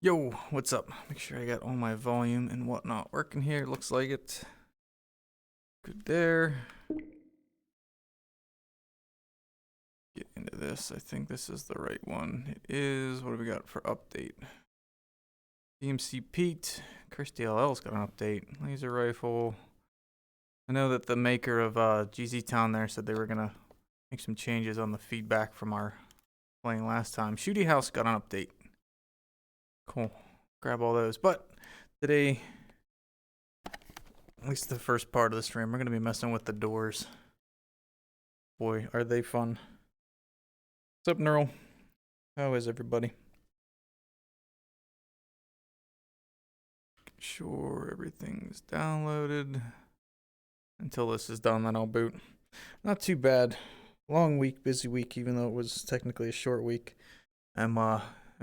Yo, what's up? Make sure I got all my volume and whatnot working here. Looks like it. Good there. Get into this. I think this is the right one. It is. What do we got for update? DMC Pete. Kirsty LL's got an update. Laser rifle. I know that the maker of GZ Town there said they were gonna make some changes on the feedback from our playing last time. Shooty House got an update. Cool. Grab all those. But today, at least the first part of the stream, we're gonna be messing with the doors. Boy, are they fun. What's up, Neural? How is everybody? Sure, everything's downloaded. Until this is done, then I'll boot. Not too bad. Long week, busy week, even though it was technically a short week. I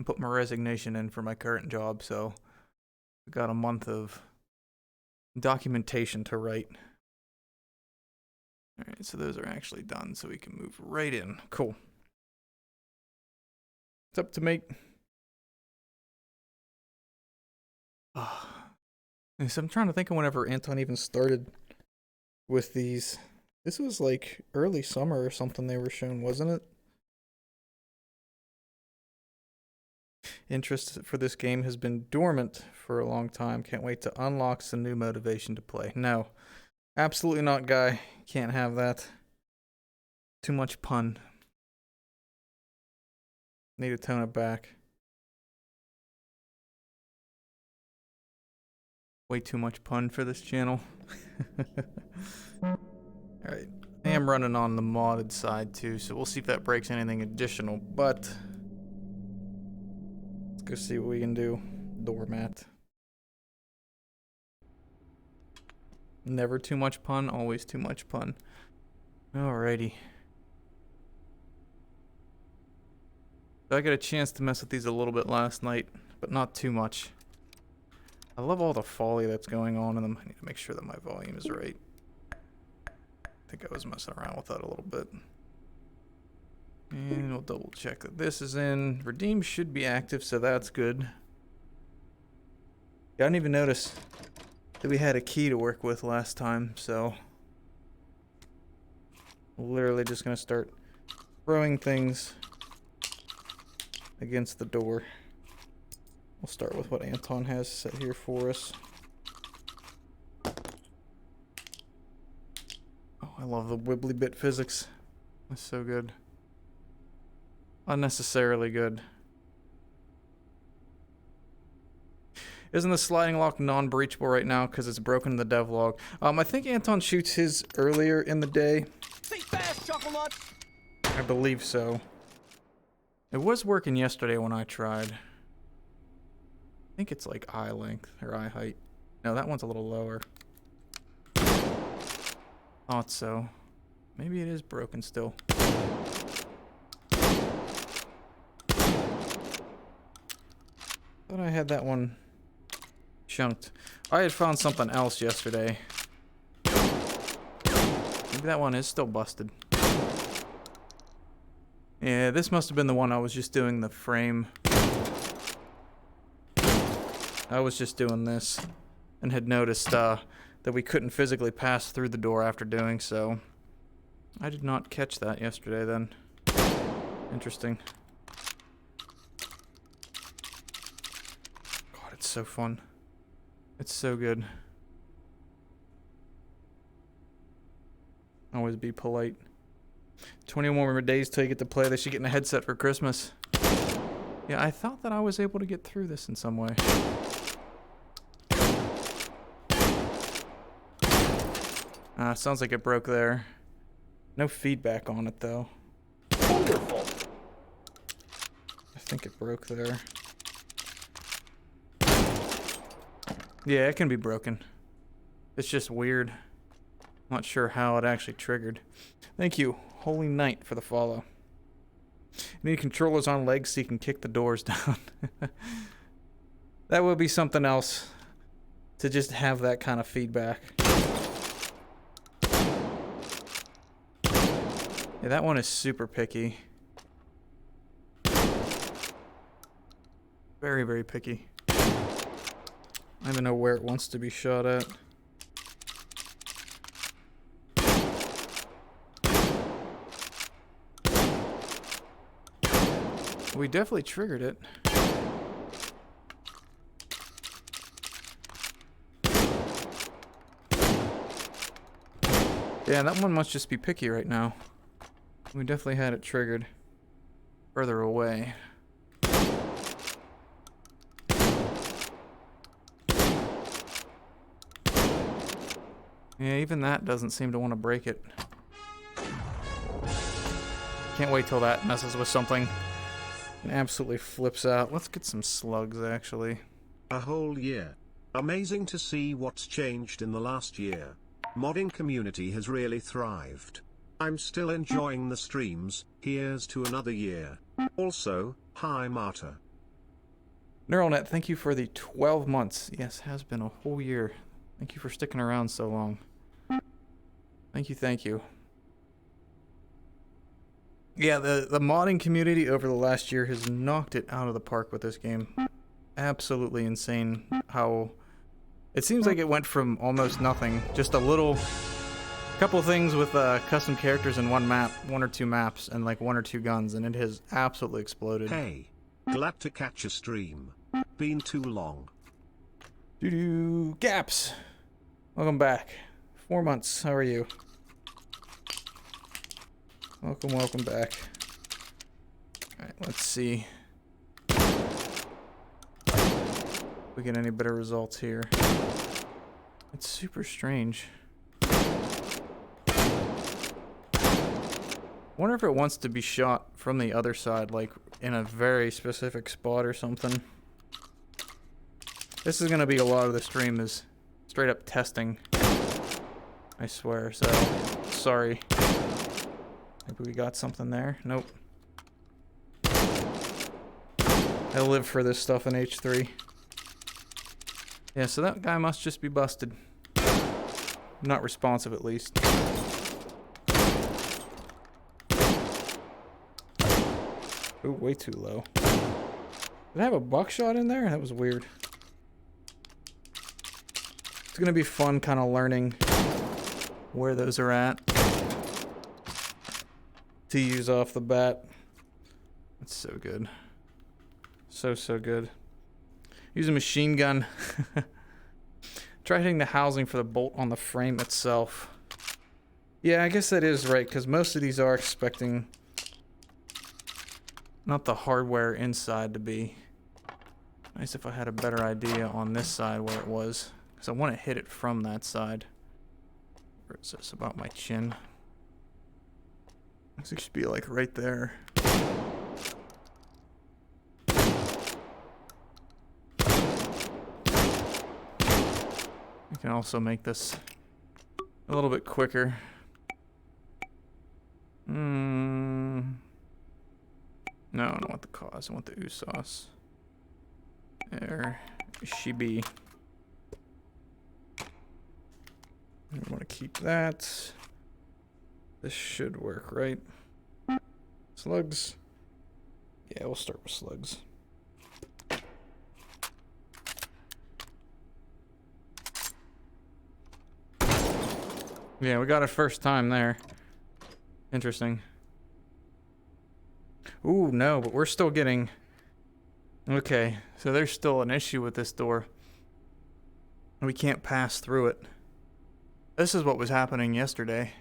put my resignation in for my current job, so I got a month of documentation to write. Alright, so those are actually done, so we can move right in. Cool. What's up to make? So I'm trying to think of whenever Anton even started with these. This was like early summer or something they were shown, wasn't it? Interest for this game has been dormant for a long time. Can't wait to unlock some new motivation to play. No, absolutely not, guy. Can't have that. Too much pun. Need to tone it back. Way too much pun for this channel. Alright. I am running on the modded side too, so we'll see if that breaks anything additional, but let's go see what we can do. Doormat. Never too much pun, always too much pun. Alrighty. So I got a chance to mess with these a little bit last night, but not too much. I love all the foley that's going on in them. I need to make sure that my volume is right. I think I was messing around with that a little bit. And we'll double check that this is in. Redeem should be active, so that's good. I didn't even notice that we had a key to work with last time, so literally just gonna start throwing things against the door. We'll start with what Anton has set here for us. Oh, I love the wibbly bit physics. That's so good. Unnecessarily good. Isn't the sliding lock non-breachable right now because it's broken in the devlog? I think Anton shoots his earlier in the day. Think fast, Chuckle Nut. I believe so. It was working yesterday when I tried. I think it's like eye length or eye height. No, that one's a little lower. Thought so. Maybe it is broken still. Thought I had that one chunked. I had found something else yesterday. Maybe that one is still busted. Yeah, this must have been the one I was just doing the frame. I was just doing this and had noticed that we couldn't physically pass through the door after doing so. I did not catch that yesterday then. Interesting. God, it's so fun. It's so good. Always be polite. 21 more days till you get to play this. You get in a headset for Christmas. Yeah, I thought that I was able to get through this in some way. Sounds like it broke there. No feedback on it, though. Wonderful. I think it broke there. Yeah, it can be broken. It's just weird. Not sure how it actually triggered. Thank you, Holy Knight, for the follow. You need controllers on legs so you can kick the doors down. That would be something else. To just have that kind of feedback. Yeah, that one is super picky. Very, very picky. I don't even know where it wants to be shot at. We definitely triggered it. Yeah, that one must just be picky right now. We definitely had it triggered further away. Yeah, even that doesn't seem to want to break it. Can't wait till that messes with something and absolutely flips out. Let's get some slugs, actually. A whole year. Amazing to see what's changed in the last year. Modding community has really thrived. I'm still enjoying the streams. Here's to another year. Also, hi Marta. NeuralNet, thank you for the 12 months. Yes, has been a whole year. Thank you for sticking around so long. Thank you, thank you. Yeah, the modding community over the last year has knocked it out of the park with this game. Absolutely insane how... It seems like it went from almost nothing, just a couple things with custom characters in one map, one or two maps, and like one or two guns, and it has absolutely exploded. Hey, glad to catch a stream. Been too long. Doo-doo. Gaps! Welcome back. 4 months, how are you? Welcome, welcome back. Alright, let's see. If we get any better results here. It's super strange. Wonder if it wants to be shot from the other side, like in a very specific spot or something. This is gonna be a lot of the stream is straight up testing. I swear, so sorry. Maybe we got something there. Nope. I live for this stuff in H3. Yeah, so that guy must just be busted. Not responsive, at least. Ooh, way too low. Did I have a buckshot in there? That was weird. It's gonna be fun kind of learning where those are at to use off the bat. That's so good. So good. Use a machine gun. Try hitting the housing for the bolt on the frame itself. Yeah, I guess that is right, because most of these are expecting not the hardware inside to be. Nice if I had a better idea on this side where it was, because I want to hit it from that side. Where is this? About my chin. This should be like right there. I can also make this a little bit quicker. No, I don't want the cause. I want the USOS. There she be. I want to keep that. This should work, right? Slugs. Yeah, we'll start with slugs. Yeah, we got it first time there. Interesting. Ooh, no, but we're still getting... Okay, so there's still an issue with this door. We can't pass through it. This is what was happening yesterday.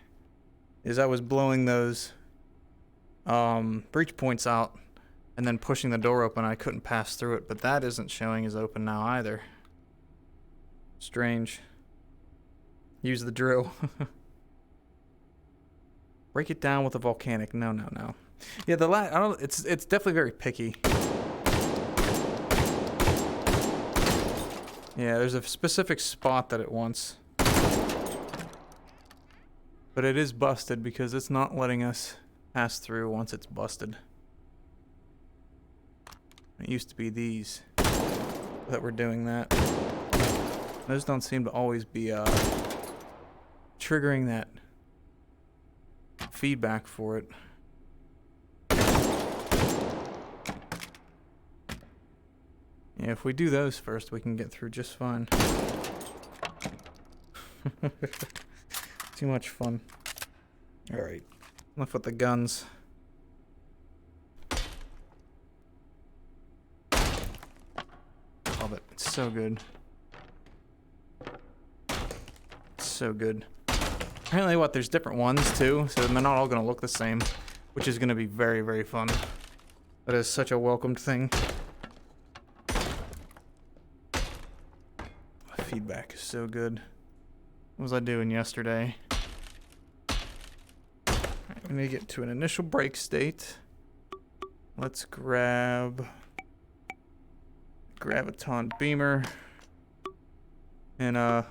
Is I was blowing those breach points out and then pushing the door open. I couldn't pass through it, but that isn't showing as open now either. Strange. Use the drill. Break it down with a volcanic. No. Yeah, I don't. It's definitely very picky. Yeah, there's a specific spot that it wants. But it is busted because it's not letting us pass through once it's busted. It used to be these that were doing that. Those don't seem to always be triggering that feedback for it. Yeah, if we do those first, we can get through just fine. Too much fun. Alright, enough with the guns. Love it. It's so good. It's so good. Apparently, there's different ones too, so they're not all gonna look the same, which is gonna be very, very fun. That is such a welcomed thing. Feedback is so good. What was I doing yesterday? Alright, we need to get to an initial break state. Let's grab Graviton Beamer and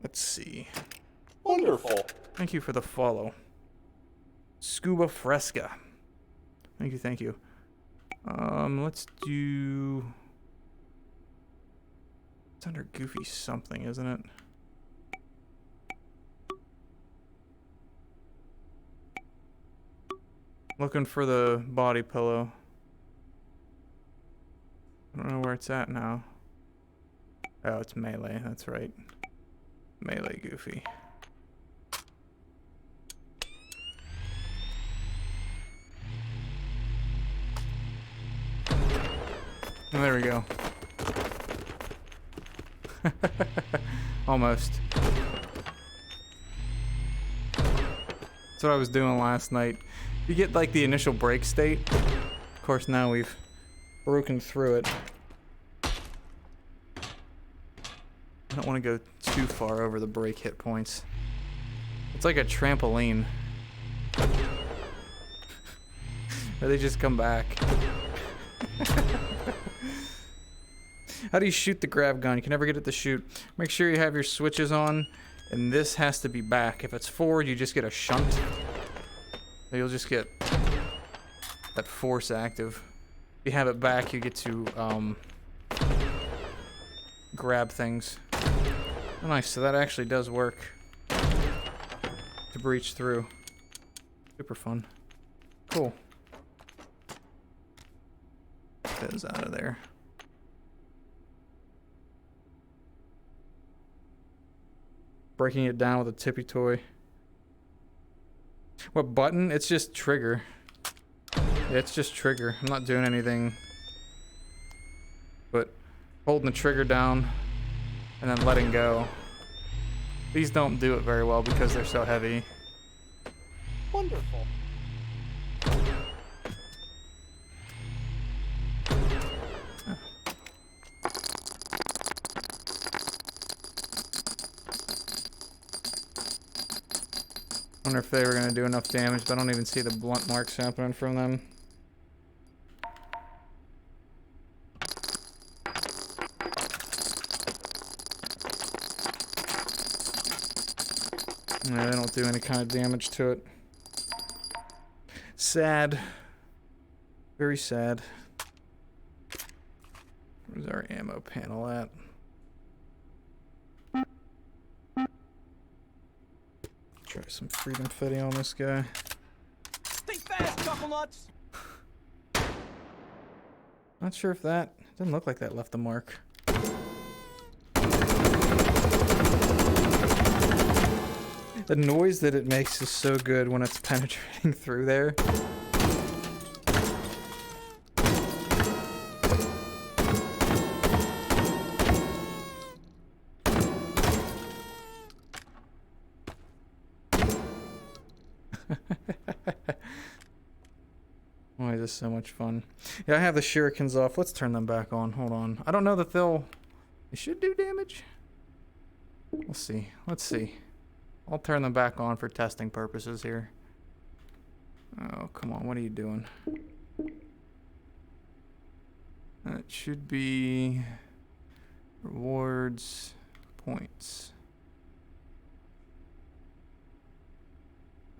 let's see. Wonderful. Thank you for the follow. Scuba Fresca. Thank you, thank you. Let's do... It's under Goofy something, isn't it? Looking for the body pillow. I don't know where it's at now. Oh, it's Melee, that's right. Melee Goofy. Oh, there we go. Almost. That's what I was doing last night. You get like the initial break state. Of course, now we've broken through it. I don't want to go too far over the break hit points. It's like a trampoline. Or they just come back. How do you shoot the grab gun? You can never get it to shoot. Make sure you have your switches on, and this has to be back. If it's forward, you just get a shunt. So you'll just get that force active. If you have it back, you get to grab things. Oh, nice, so that actually does work to breach through. Super fun. Cool. Get those out of there. Breaking it down with a tippy toy. What button? It's just trigger. Yeah, it's just trigger. I'm not doing anything but holding the trigger down and then letting go. These don't do it very well because they're so heavy. Wonderful. I wonder if they were going to do enough damage, but I don't even see the blunt marks happening from them. Yeah, they don't do any kind of damage to it. Sad. Very sad. Where's our ammo panel at? Try some freedom fitting on this guy. Stay fast, chuckle nuts. Not sure if that didn't look like that left a mark. The noise that it makes is so good when it's penetrating through there. Why is this so much fun? Yeah, I have the shurikens off. Let's turn them back on. Hold on. I don't know that they should do damage. We'll see. Let's see. I'll turn them back on for testing purposes here. Oh, come on. What are you doing? That should be rewards, points.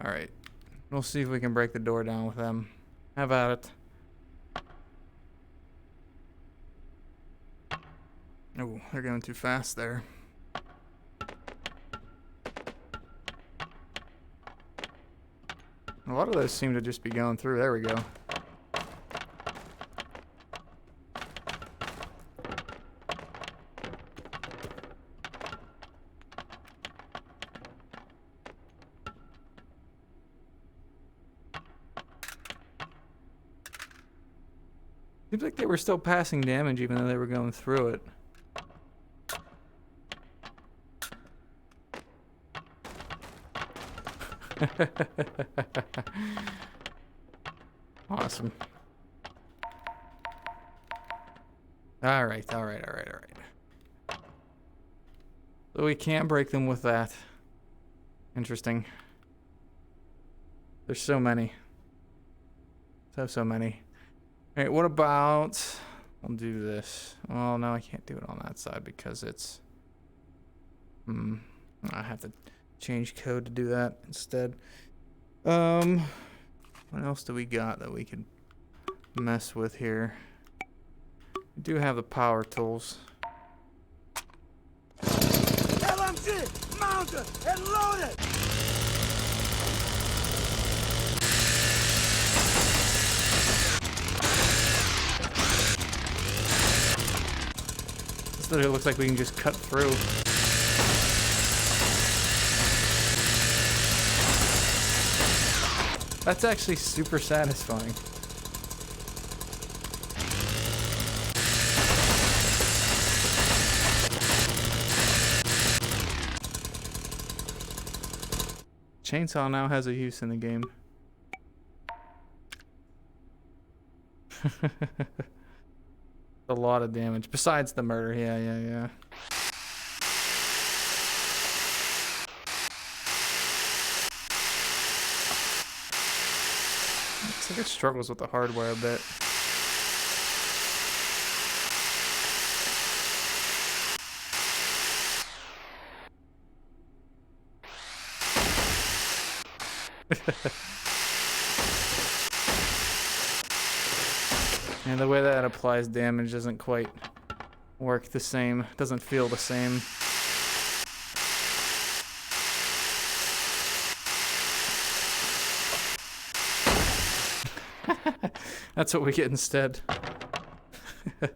All right. We'll see if we can break the door down with them. How about it? Oh, they're going too fast there. A lot of those seem to just be going through. There we go. Seems like they were still passing damage even though they were going through it. Awesome. All right. So we can't break them with that. Interesting. There's so many. So many. All right, what about... I'll do this. Well, no, I can't do it on that side because it's... I have to change code to do that instead. What else do we got that we can mess with here? We do have the power tools. LMG, mounted and loaded. This literally looks like we can just cut through. That's actually super satisfying. Chainsaw now has a use in the game. A lot of damage. Besides the murder. Yeah. Looks like it struggles with the hardware a bit. And the way that applies damage doesn't quite work the same. Doesn't feel the same. That's what we get instead. I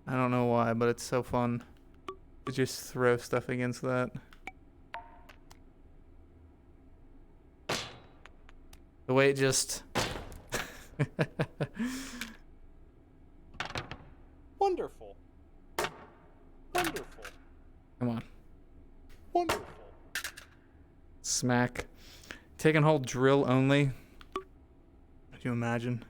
don't know why, but it's so fun to just throw stuff against that. The way it just... Wonderful. Wonderful. Come on. Wonderful. Smack. Take and hold drill only. Could you imagine?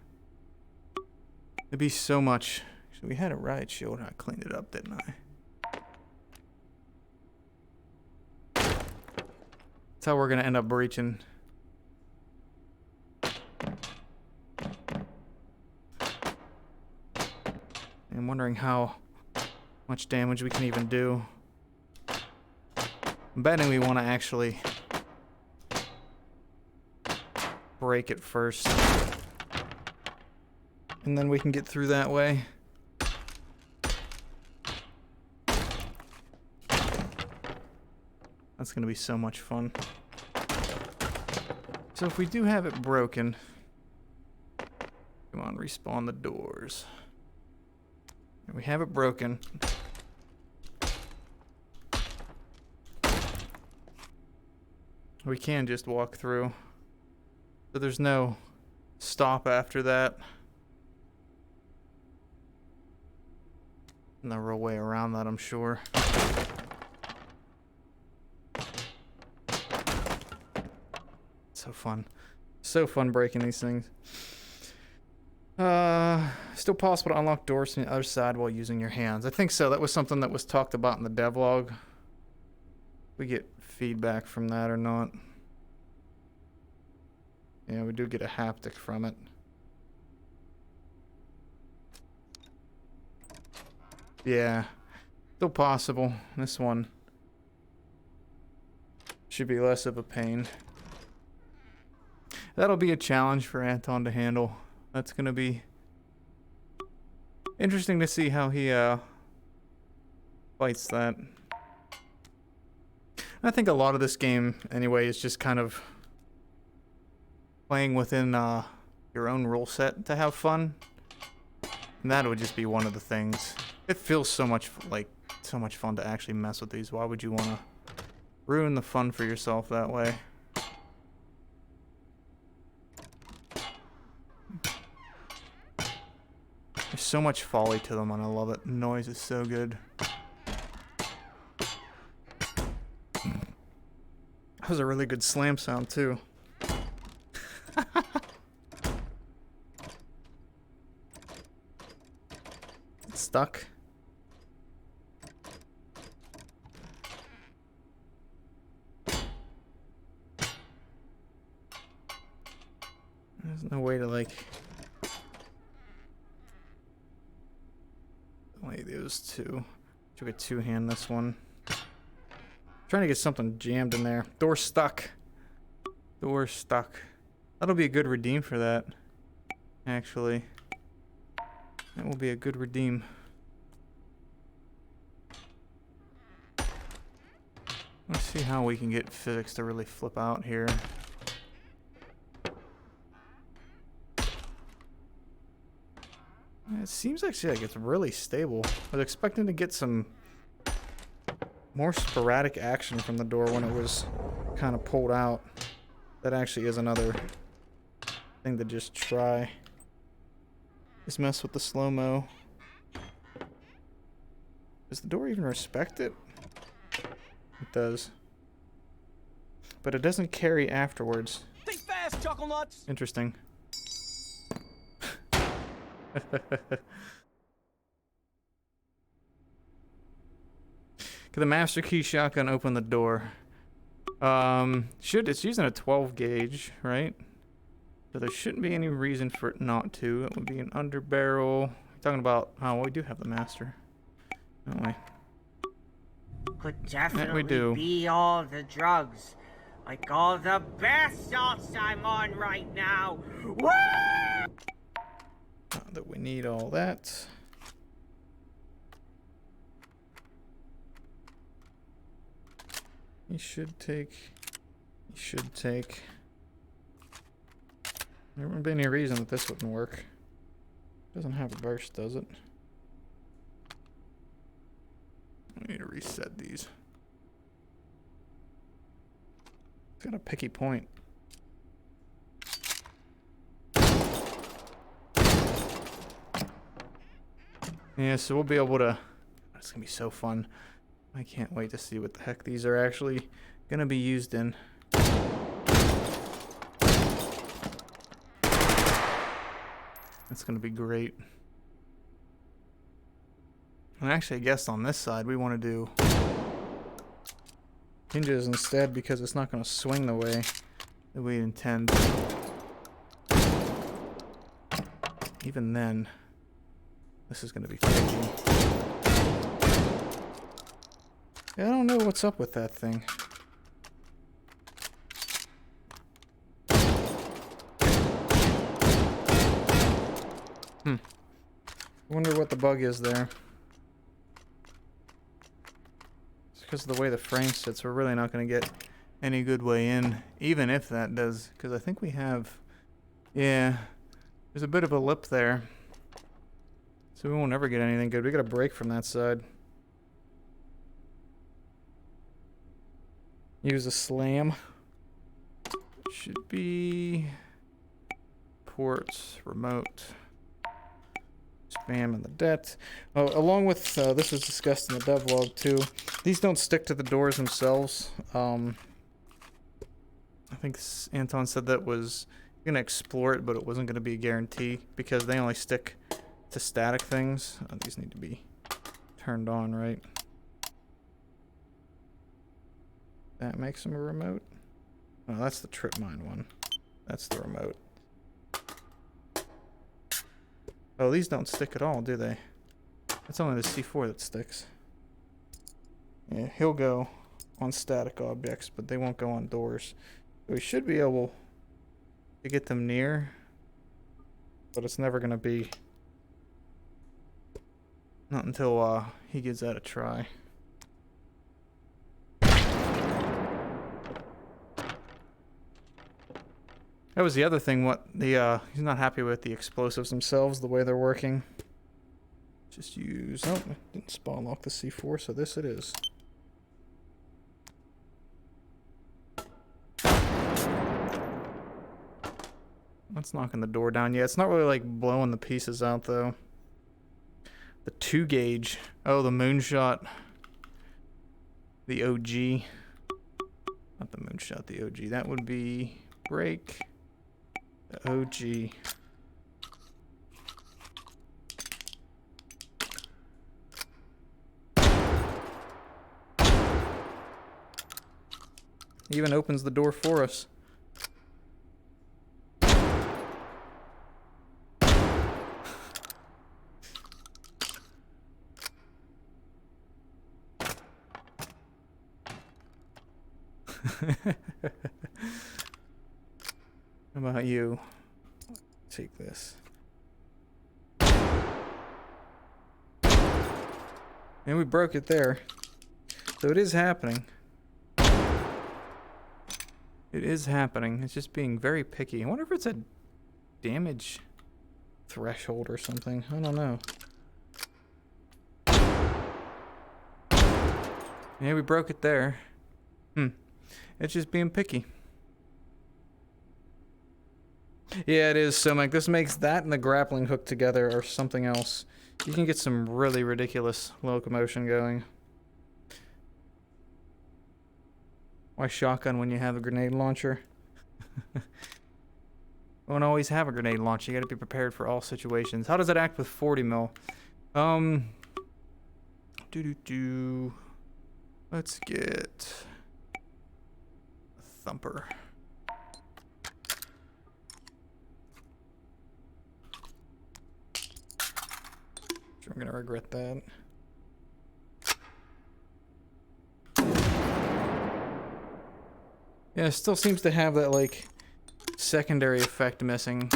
It'd be so much. So we had a riot shield and I cleaned it up, didn't I? That's how we're gonna end up breaching. I'm wondering how much damage we can even do. I'm betting we want to actually break it first. And then we can get through that way. That's going to be so much fun. So if we do have it broken... Come on, respawn the doors. We have it broken. We can just walk through. So there's no stop after that. No real way around that, I'm sure. So fun. So fun breaking these things. Still possible to unlock doors from the other side while using your hands. I think so. That was something that was talked about in the devlog. We get feedback from that or not. Yeah, we do get a haptic from it. Yeah, still possible. This one should be less of a pain. That'll be a challenge for Anton to handle. That's gonna be interesting to see how he fights that. I think a lot of this game, anyway, is just kind of playing within your own rule set to have fun. And that would just be one of the things. It feels so much fun to actually mess with these. Why would you want to ruin the fun for yourself that way? There's so much folly to them and I love it. The noise is so good. That was a really good slam sound too. It's stuck. There's no way to like those two. Took a two-hand this one. Trying to get something jammed in there. Door stuck. Door stuck. That'll be a good redeem for that. Actually. That will be a good redeem. Let's see how we can get physics to really flip out here. It seems actually like it's really stable. I was expecting to get some more sporadic action from the door when it was kind of pulled out. That actually is another thing to just try. Just mess with the slow-mo. Does the door even respect it? It does. But it doesn't carry afterwards. Think fast, chuckle nuts. Interesting. Can the master key shotgun open the door? It's using a 12 gauge, right? So there shouldn't be any reason for it not to. It would be an underbarrel. Talking about, oh, well, we do have the master, don't we? Could definitely do. be all the drugs. Like all the bath salts I'm on right now. Woo! Not that we need all that. He should take. There wouldn't be any reason that this wouldn't work. Doesn't have a burst, does it? I need to reset these. It's got a picky point. Yeah, so we'll be able to... It's gonna be so fun. I can't wait to see what the heck these are actually gonna be used in. That's gonna be great. And actually, I guess on this side we want to do hinges instead because it's not gonna swing the way that we intend. Even then, this is gonna be tricky. Yeah, I don't know what's up with that thing. I wonder what the bug is there. It's because of the way the frame sits, we're really not going to get any good way in, even if that does, because I think we have, yeah, there's a bit of a lip there. So we won't ever get anything good. We got a break from that side. Use a slam. Should be ports, remote. Spam and the det. Oh, along with this was discussed in the devlog too. These don't stick to the doors themselves. I think Anton said that was gonna explore it, but it wasn't gonna be a guarantee because they only stick to static things. These need to be turned on, right? That makes them a remote. Oh, that's the trip mine one. That's the remote. Oh, these don't stick at all, do they? It's only the C4 that sticks. Yeah, he'll go on static objects, but they won't go on doors. We should be able to get them near, but it's never going to be. Not until he gives that a try. That was the other thing, what the, he's not happy with the explosives themselves, the way they're working. Just use, oh, it didn't spawn lock the C4, so this it is. That's knocking the door down. Yeah, it's not really like blowing the pieces out though. The 2 gauge, oh, the moonshot. The OG. Not the moonshot, the OG. That would be break the OG. Even opens the door for us. How about you? Take this. And we broke it there. So it is happening. It is happening. It's just being very picky. I wonder if it's a damage threshold or something. I don't know. Yeah, we broke it there. It's just being picky. Yeah, it is. So, Mike, this makes that and the grappling hook together or something else. You can get some really ridiculous locomotion going. Why shotgun when you have a grenade launcher? Won't always have a grenade launcher. You gotta be prepared for all situations. How does it act with 40 mil? Let's get a thumper. I'm gonna regret that. Yeah, it still seems to have that, like, secondary effect missing.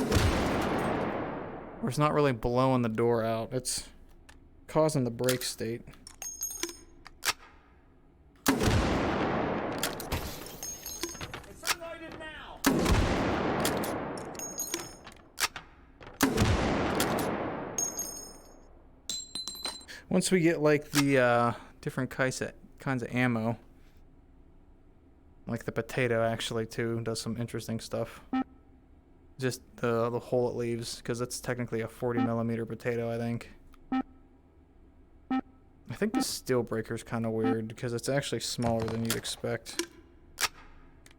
Where it's not really blowing the door out. It's causing the break state. It's unloaded now. Once we get, like, the different kinds of ammo, like the potato actually too does some interesting stuff. Just the hole it leaves, because it's technically a 40mm potato, I think. I think the steel breaker's kind of weird because it's actually smaller than you'd expect.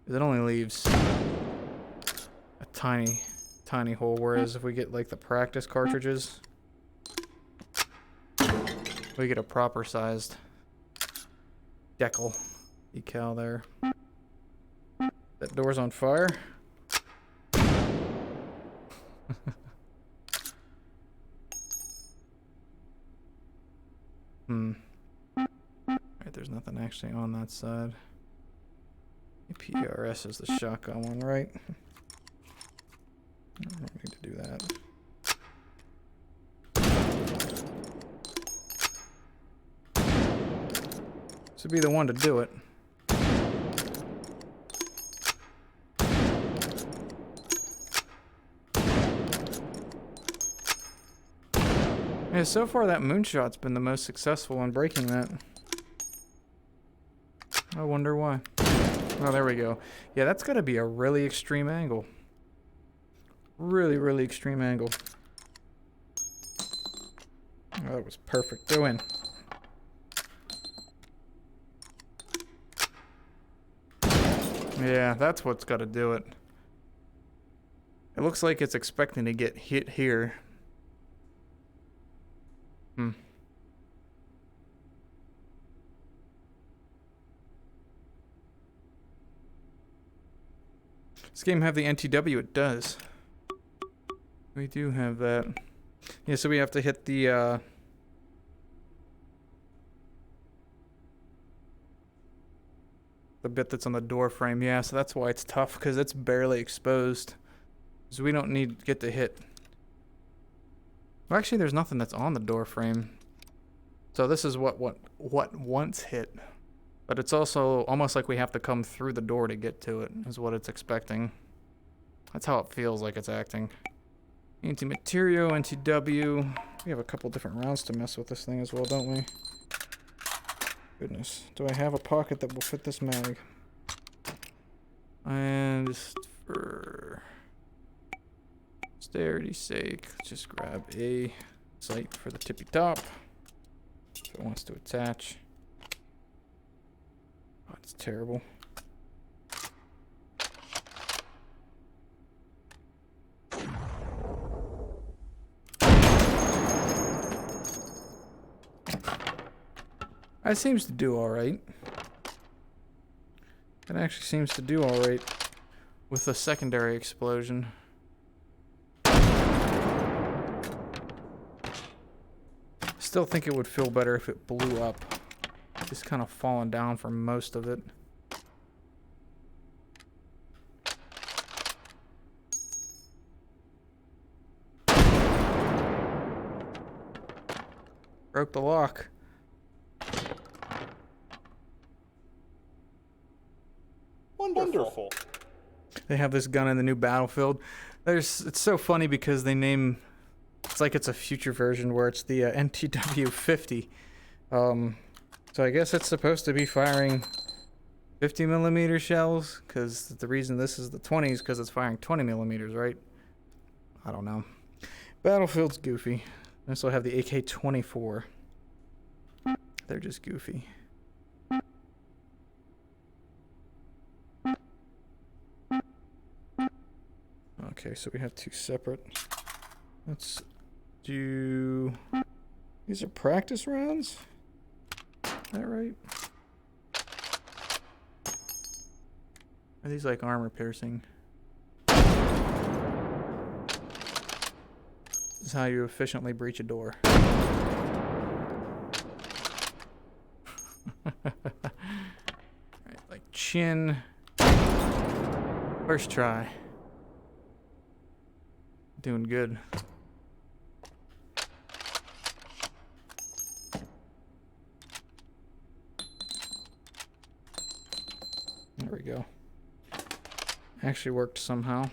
It only leaves a tiny hole, whereas if we get like the practice cartridges, we get a proper sized decal there. That door's on fire. Alright, there's nothing actually on that side. PRS is the shotgun one, right? I don't need to do that. This would be the one to do it. Yeah, so far that moonshot's been the most successful in breaking that. I wonder why. Oh, there we go. Yeah, that's gotta be a really extreme angle. Really extreme angle. Oh, that was perfect. Go in. Yeah, that's what's gotta do it. It looks like it's expecting to get hit here. This game have the NTW? It does. We do have that. Yeah, so we have to hit the bit that's on the door frame. Yeah, so that's why it's tough, because it's barely exposed. So we don't need to get to hit. Well, actually, there's nothing that's on the door frame. So this is what once hit. But it's also almost like we have to come through the door to get to it, is what it's expecting. That's how it feels like it's acting. Anti-material, NTW. We have a couple different rounds to mess with this thing as well, don't we? Goodness. Do I have a pocket that will fit this mag? And just for austerity's sake, let's just grab a sight for the tippy top. If it wants to attach. Oh, it's terrible. That seems to do alright. It actually seems to do alright with the secondary explosion. Still think it would feel better if it blew up. Just kind of falling down for most of it. Broke the lock. Wonderful. They have this gun in the new Battlefield. It's so funny because they name... It's like it's a future version where it's the NTW-50. So I guess it's supposed to be firing 50mm shells, because the reason this is the 20s because it's firing 20mm, right? I don't know. Battlefield's goofy. They also have the AK-24. They're just goofy. Okay, so we have two separate. Let's do... These are practice rounds? Is that right? Are these like armor piercing? This is how you efficiently breach a door. Alright, like chin. First try. Doing good. There we go. Actually worked somehow.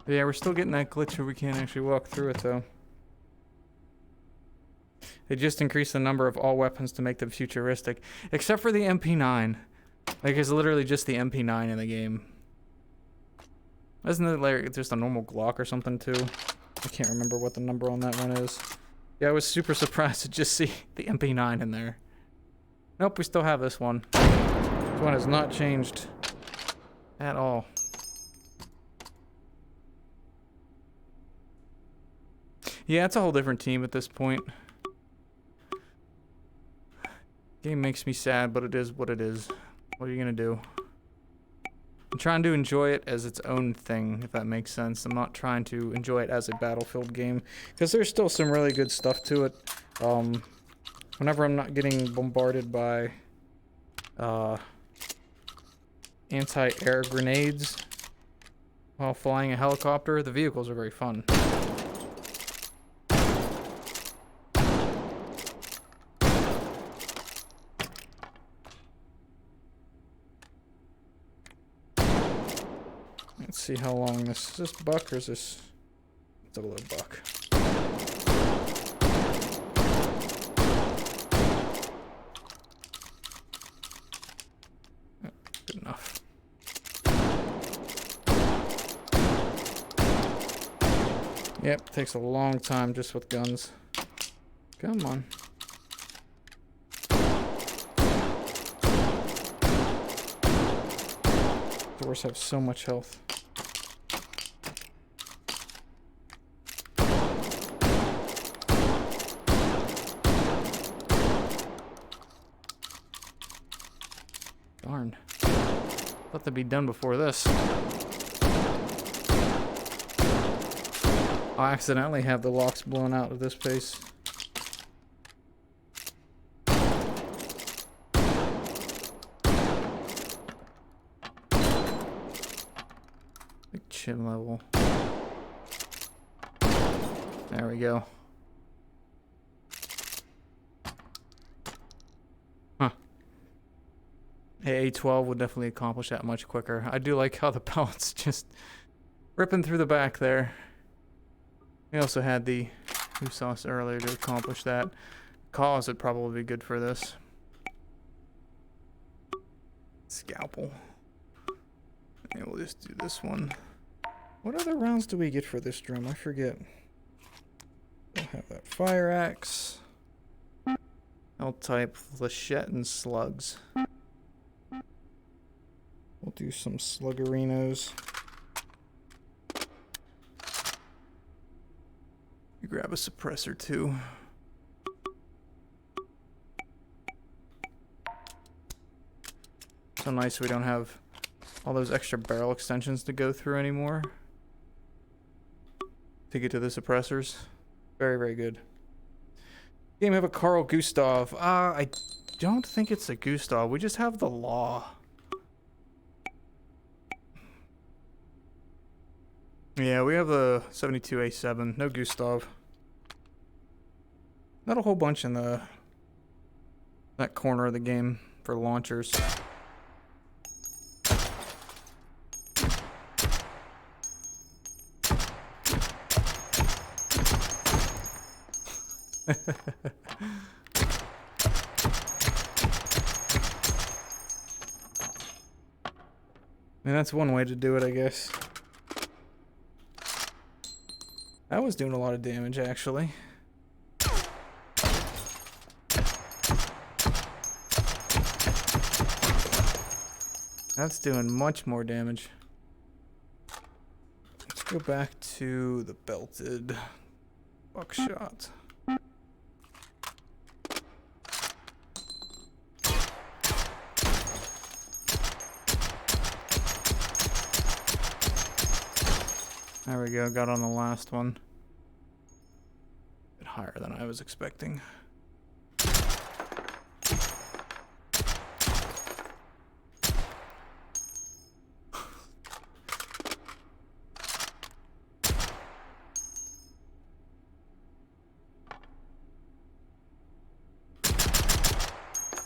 Yeah, we're still getting that glitch where we can't actually walk through it though. They just increased the number of all weapons to make them futuristic. Except for the MP9. Like, it's literally just the MP9 in the game. Isn't it like just a normal Glock or something too? I can't remember what the number on that one is. Yeah, I was super surprised to just see the MP9 in there. Nope, we still have this one. This one has not changed at all. Yeah, it's a whole different team at this point. Game makes me sad, but it is what it is. What are you gonna do? I'm trying to enjoy it as its own thing, if that makes sense. I'm not trying to enjoy it as a Battlefield game, because there's still some really good stuff to it. Whenever I'm not getting bombarded by anti-air grenades while flying a helicopter, the vehicles are very fun. Let's see how long this is. This buck or is this? It's a little buck. Good enough. Yep, takes a long time just with guns. Come on. Doors have so much health. Darn. Thought they'd be done before this. I'll accidentally have the locks blown out at this pace. Big chin level. There we go. Huh. Hey, A12 would definitely accomplish that much quicker. I do like how the pellets just ripping through the back there. We also had the new sauce earlier to accomplish that. Cause would probably be good for this. Scalpel. And we'll just do this one. What other rounds do we get for this drum? I forget. We'll have that fire axe. L-type flechette and slugs. We'll do some sluggerinos. me grab a suppressor too. So nice we don't have all those extra barrel extensions to go through anymore to get to the suppressors. Very, very good. Game have a Carl Gustav. I don't think it's a Gustav. We just have the Law. Yeah, we have the 72A7. No Gustav. Not a whole bunch in that corner of the game for launchers. And that's one way to do it, I guess. That was doing a lot of damage, actually. That's doing much more damage. Let's go back to the belted buckshot. There we go, got on the last one. A bit higher than I was expecting.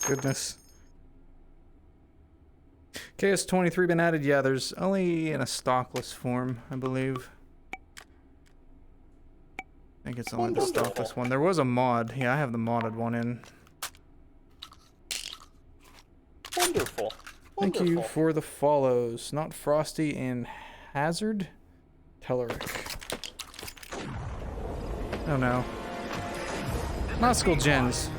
Goodness. KS23 been added? Yeah, there's only in a stockless form, I believe. I think it's only the stockless one. There was a mod. Yeah, I have the modded one in. Wonderful. Thank you for the follows. Not Frosty and Hazard. Telleric. Oh no. Nautical Gens.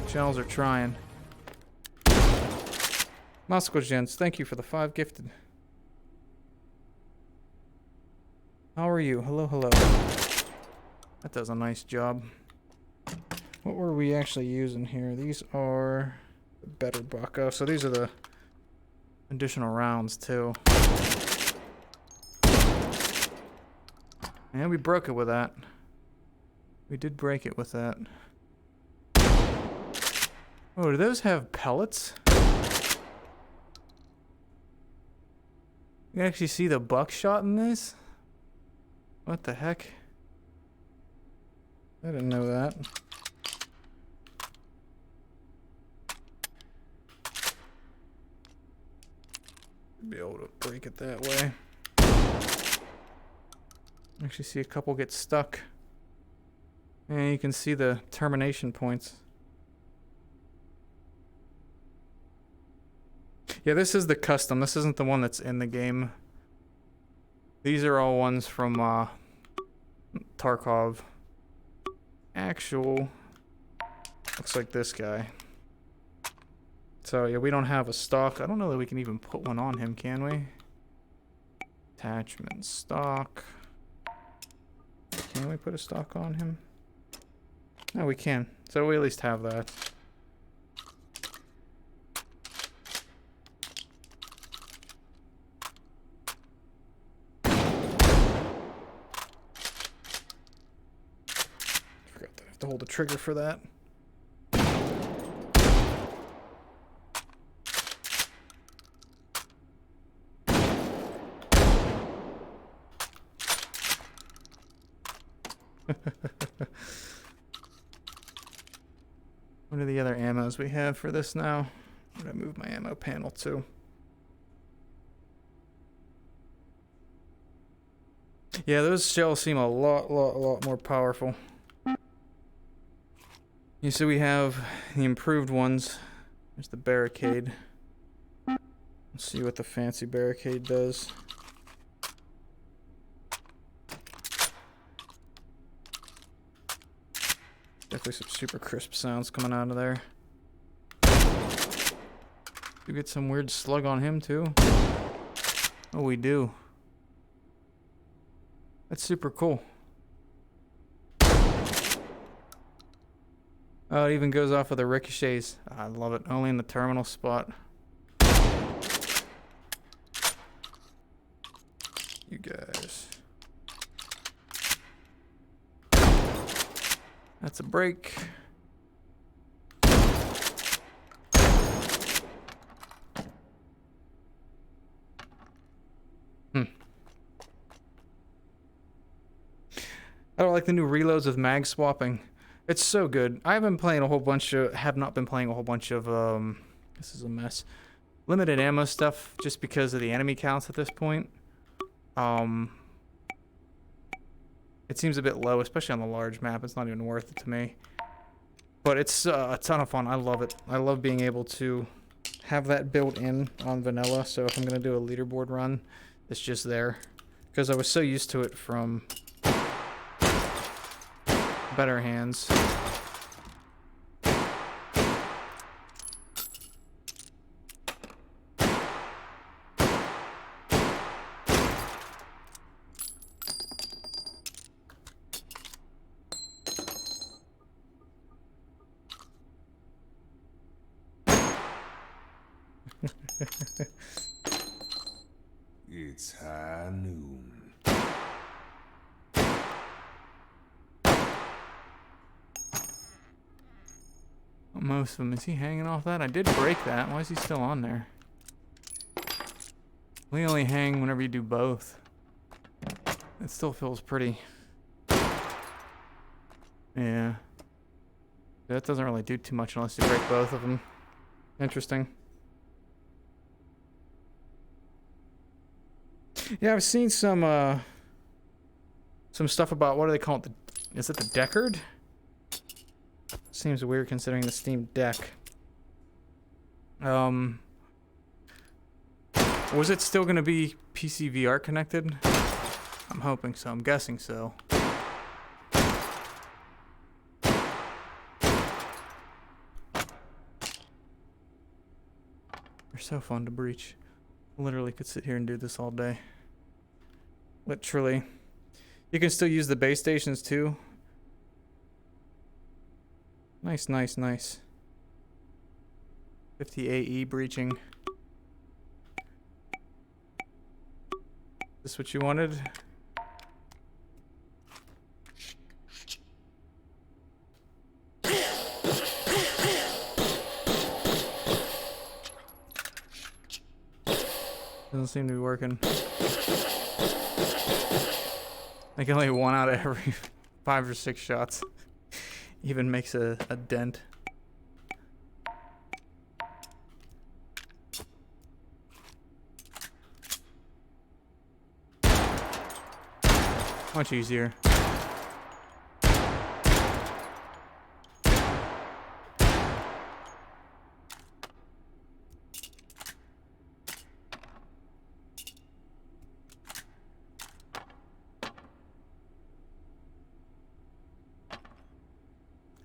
Shells are trying. Nautical Gens, thank you for the 5 gifted. How are you? Hello, hello. That does a nice job. What were we actually using here? These are the better bucko. So these are the additional rounds too. And we broke it with that. We did break it with that. Oh, do those have pellets? You can actually see the buckshot in this? What the heck? I didn't know that. Be able to break it that way. Actually see a couple get stuck. And you can see the termination points. Yeah, this is the custom. This isn't the one that's in the game. These are all ones from Tarkov. Actual looks like this guy. So yeah, we don't have a stock. I don't know that we can even put one on him, can we? Attachment stock. Can we put a stock on him? No, we can. So we at least have that. Forgot that I have to hold the trigger for that. What are the other ammos we have for this now? I'm gonna move my ammo panel too. Yeah, those shells seem a lot more powerful. You see we have the improved ones. There's the barricade. Let's see what the fancy barricade does. Definitely some super crisp sounds coming out of there. We get some weird slug on him too. Oh, we do. That's super cool. Oh, it even goes off of the ricochets. I love it. Only in the terminal spot. You guys. That's a break. I don't like the new reloads with mag swapping. It's so good. I haven't been playing a whole bunch of, have not been playing a whole bunch of, this is a mess. Limited ammo stuff just because of the enemy counts at this point. It seems a bit low, especially on the large map. It's not even worth it to me. But it's a ton of fun. I love it. I love being able to have that built in on vanilla. So if I'm going to do a leaderboard run, it's just there. Because I was so used to it from better hands. It's high noon. Most of them. Is he hanging off that? I did break that. Why is he still on there? We only hang whenever you do both. It still feels pretty. Yeah. That doesn't really do too much unless you break both of them. Interesting. Yeah, I've seen some stuff about, what do they call it? Is it the Deckard? Seems weird considering the Steam Deck. Was it still going to be PC VR connected? I'm hoping so. I'm guessing so. They're so fun to breach. Literally could sit here and do this all day. Literally. You can still use the base stations too. Nice, nice, nice. 50 AE breaching. Is this what you wanted? Doesn't seem to be working. Like only 1 out of every 5 or 6 shots even makes a dent. Much easier.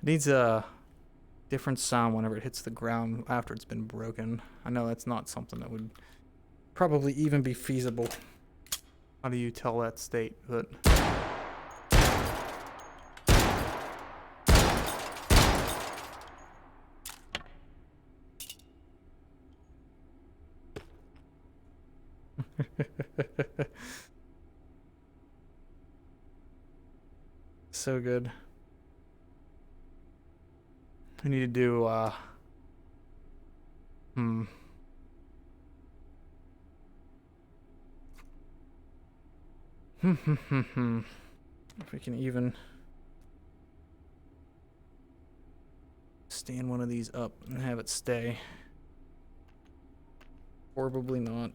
It needs a different sound whenever it hits the ground after it's been broken. I know that's not something that would probably even be feasible. How do you tell that state? But so good. I need to do, if we can even stand one of these up and have it stay. Probably not.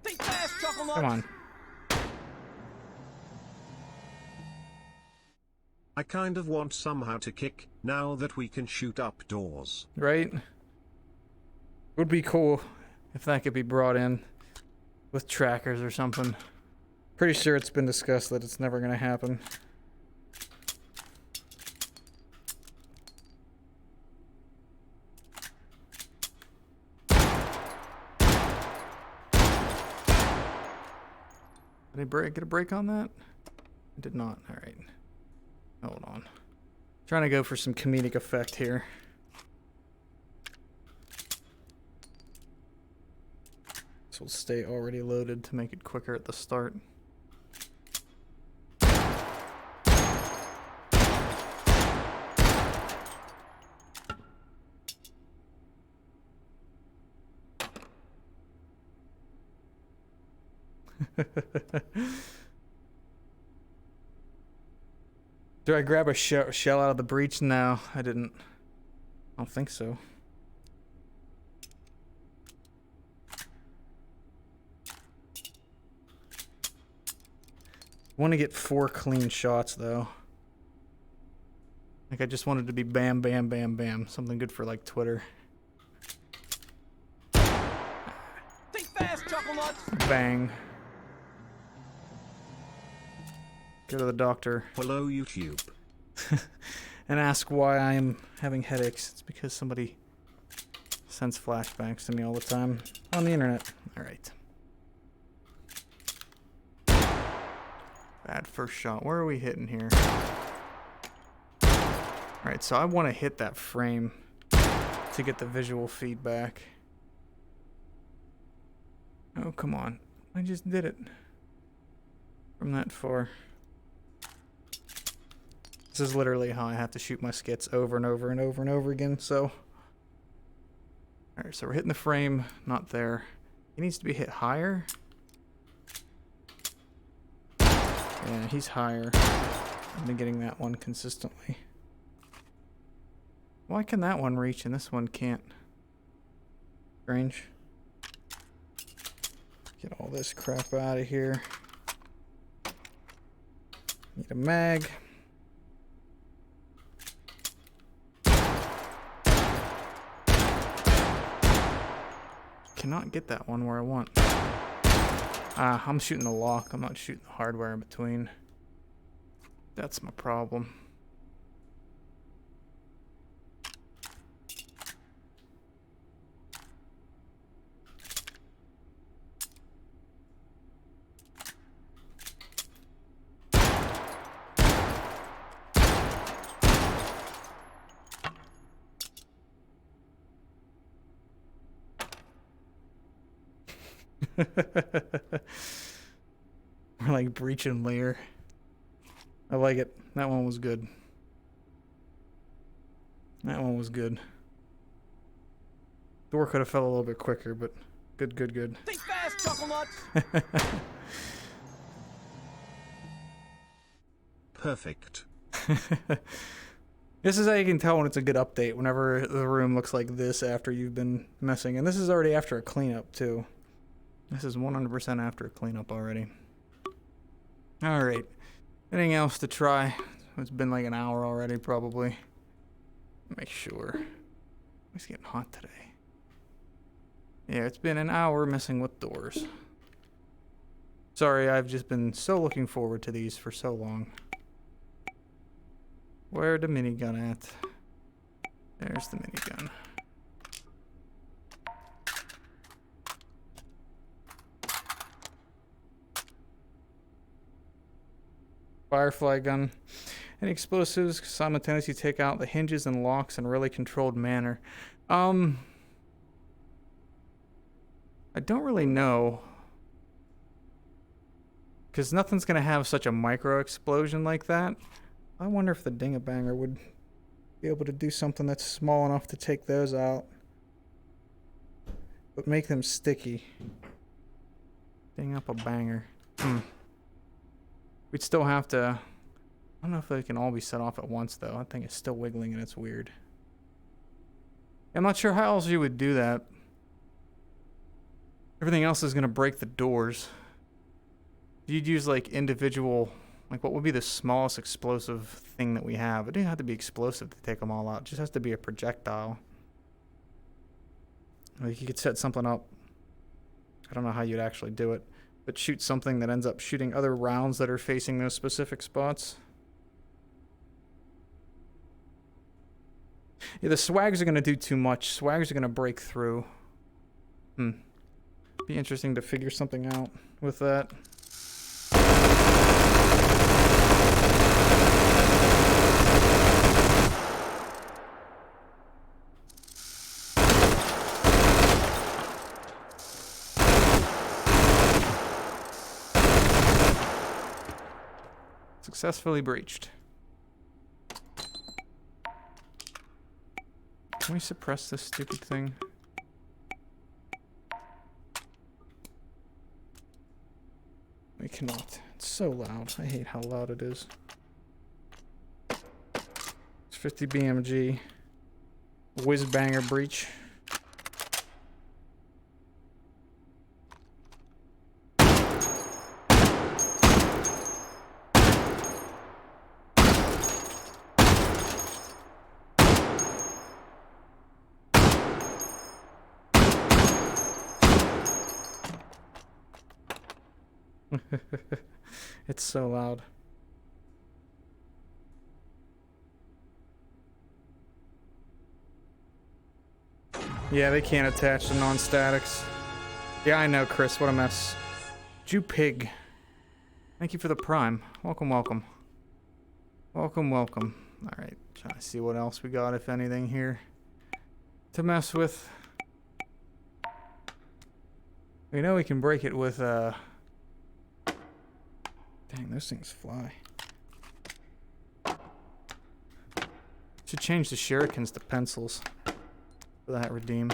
Think fast, Chuckle Nuts. Come on. I kind of want somehow to kick, now that we can shoot up doors. Right? Would be cool if that could be brought in with trackers or something. Pretty sure it's been discussed that it's never gonna happen. Did I get a break on that? I did not. All right. Hold on. Trying to go for some comedic effect here. This will stay already loaded to make it quicker at the start. Did I grab a shell out of the breach? No, I didn't. I don't think so. Want to get 4 clean shots though. Like I just wanted to be bam, bam, bam, bam. Something good for like Twitter. Think fast, chuckle nuts. Bang. Go to the doctor. Hello, YouTube. And ask why I am having headaches. It's because somebody sends flashbacks to me all the time on the internet. Alright. Bad first shot. Where are we hitting here? Alright, so I want to hit that frame to get the visual feedback. Oh, come on. I just did it. From that far. This is literally how I have to shoot my skits over and over and over and over again, so. Alright, so we're hitting the frame, not there. He needs to be hit higher. Yeah, he's higher. I've been getting that one consistently. Why can that one reach and this one can't? Strange. Get all this crap out of here. Need a mag. Cannot get that one where I want. I'm shooting the lock. I'm not shooting the hardware in between. That's my problem. We're like breaching layer. I like it. That one was good. That one was good. Door could have fell a little bit quicker, but good, good, good. Think fast, chuckle nuts. Perfect. This is how you can tell when it's a good update, whenever the room looks like this after you've been messing. And this is already after a cleanup, too. This is 100% after a cleanup already. Alright. Anything else to try? It's been like an hour already, probably. Make sure. It's getting hot today. Yeah, it's been an hour messing with doors. Sorry, I've just been so looking forward to these for so long. Where the minigun at? There's the minigun. Firefly gun. And explosives simultaneously take out the hinges and locks in a really controlled manner. I don't really know. Because nothing's going to have such a micro explosion like that. I wonder if the Ding-a-Banger would be able to do something that's small enough to take those out. But make them sticky. Ding up a banger. We'd still have to... I don't know if they can all be set off at once, though. I think it's still wiggling and it's weird. I'm not sure how else you would do that. Everything else is going to break the doors. You'd use, like, individual... Like, what would be the smallest explosive thing that we have? It doesn't have to be explosive to take them all out. It just has to be a projectile. Like, you could set something up. I don't know how you'd actually do it. But shoot something that ends up shooting other rounds that are facing those specific spots. Yeah, the swags are going to do too much. Swags are going to break through. Be interesting to figure something out with that. Successfully breached. Can we suppress this stupid thing? We cannot. It's so loud. I hate how loud it is. It's 50 BMG. Whiz banger breach. It's so loud. Yeah, they can't attach to non-statics. Yeah, I know, Chris. What a mess. Jew Pig. Thank you for the prime. Welcome, welcome. Welcome, welcome. Alright, trying to see what else we got, if anything, here to mess with. We know we can break it with, Dang, those things fly. Should change the shurikens to pencils. For that redeem.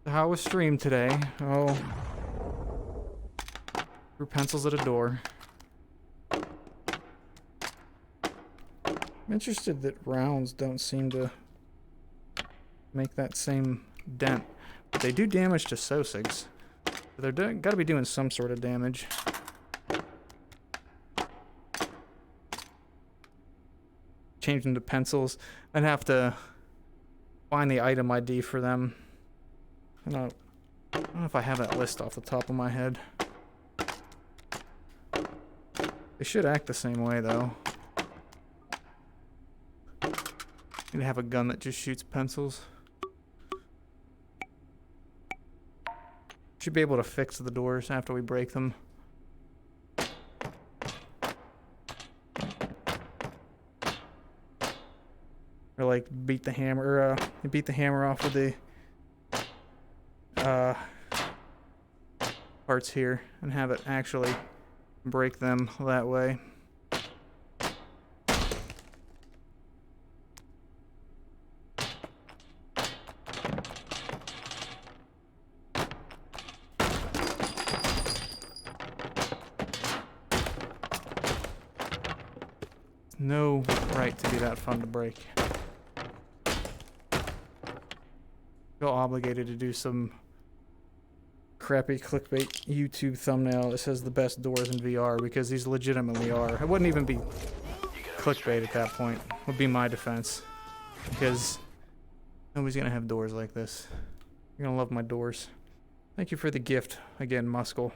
How was stream today? Oh. Threw pencils at a door. I'm interested that rounds don't seem to make that same dent. But they do damage to Sosigs. They're gotta be doing some sort of damage. Change them to pencils. I'd have to find the item ID for them. I don't know if I have that list off the top of my head. They should act the same way, though. Need to have a gun that just shoots pencils. Should be able to fix the doors after we break them. Or like beat the hammer off with the parts here and have it actually break them that way. No right to be that fun to break. Feel obligated to do some crappy clickbait YouTube thumbnail that says the best doors in VR because these legitimately are. It wouldn't even be clickbait at that point, would be my defense. Because nobody's gonna have doors like this. You're gonna love my doors. Thank you for the gift again, Muscle.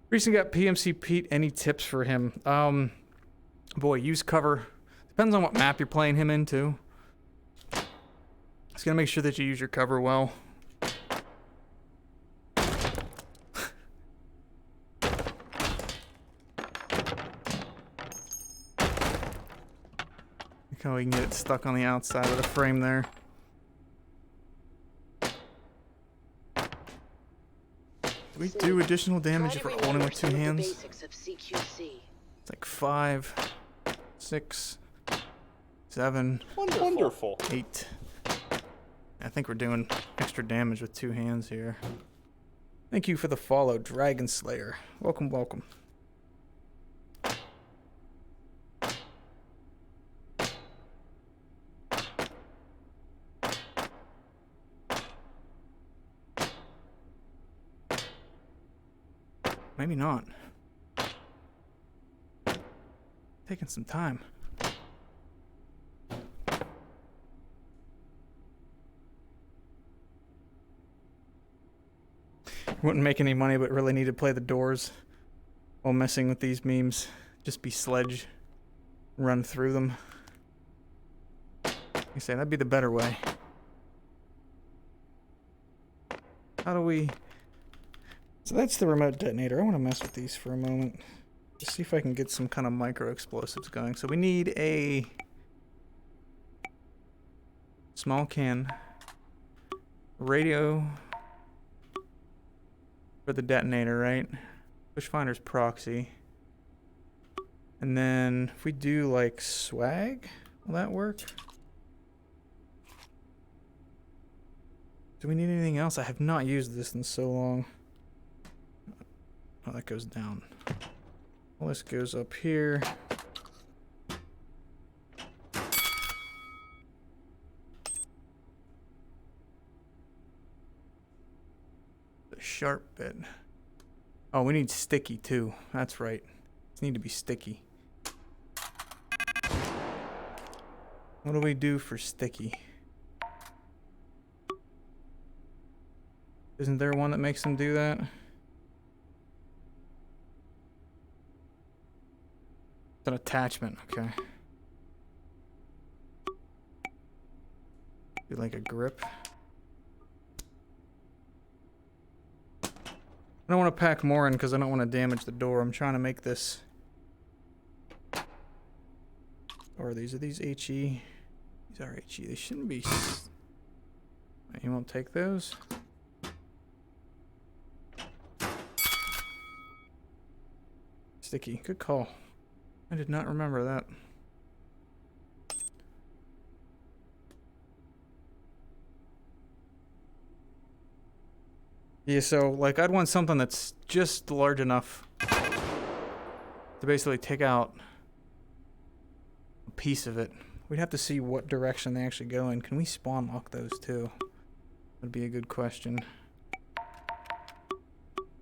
Recently got PMC Pete. Any tips for him? Boy, use cover. Depends on what map you're playing him into. Just gotta make sure that you use your cover well. Look how we can get it stuck on the outside of the frame there. Do we do additional damage if we're holding with two hands? It's like 5, 6, 7, Wonderful. 8. I think we're doing extra damage with two hands here. Thank you for the follow, Dragon Slayer. Welcome, welcome. Maybe not. Taking some time. Wouldn't make any money, but really need to play the doors while messing with these memes. Just be sledge, run through them. You say that'd be the better way. How do we? So that's the remote detonator. I want to mess with these for a moment. Let's see if I can get some kind of micro explosives going. So we need a small can, radio for the detonator, right? Push finder's proxy. And then if we do like swag, will that work? Do we need anything else? I have not used this in so long. Oh, that goes down. Well, this goes up here. The sharp bit. Oh, we need sticky too. That's right. These need to be sticky. What do we do for sticky? Isn't there one that makes them do that? It's an attachment, okay. Do like a grip. I don't want to pack more in because I don't want to damage the door. I'm trying to make this. Or are these HE? These are HE. They shouldn't be. You won't take those? Sticky. Good call. I did not remember that. Yeah, so like I'd want something that's just large enough to basically take out a piece of it. We'd have to see what direction they actually go in. Can we spawn lock those too? That'd be a good question.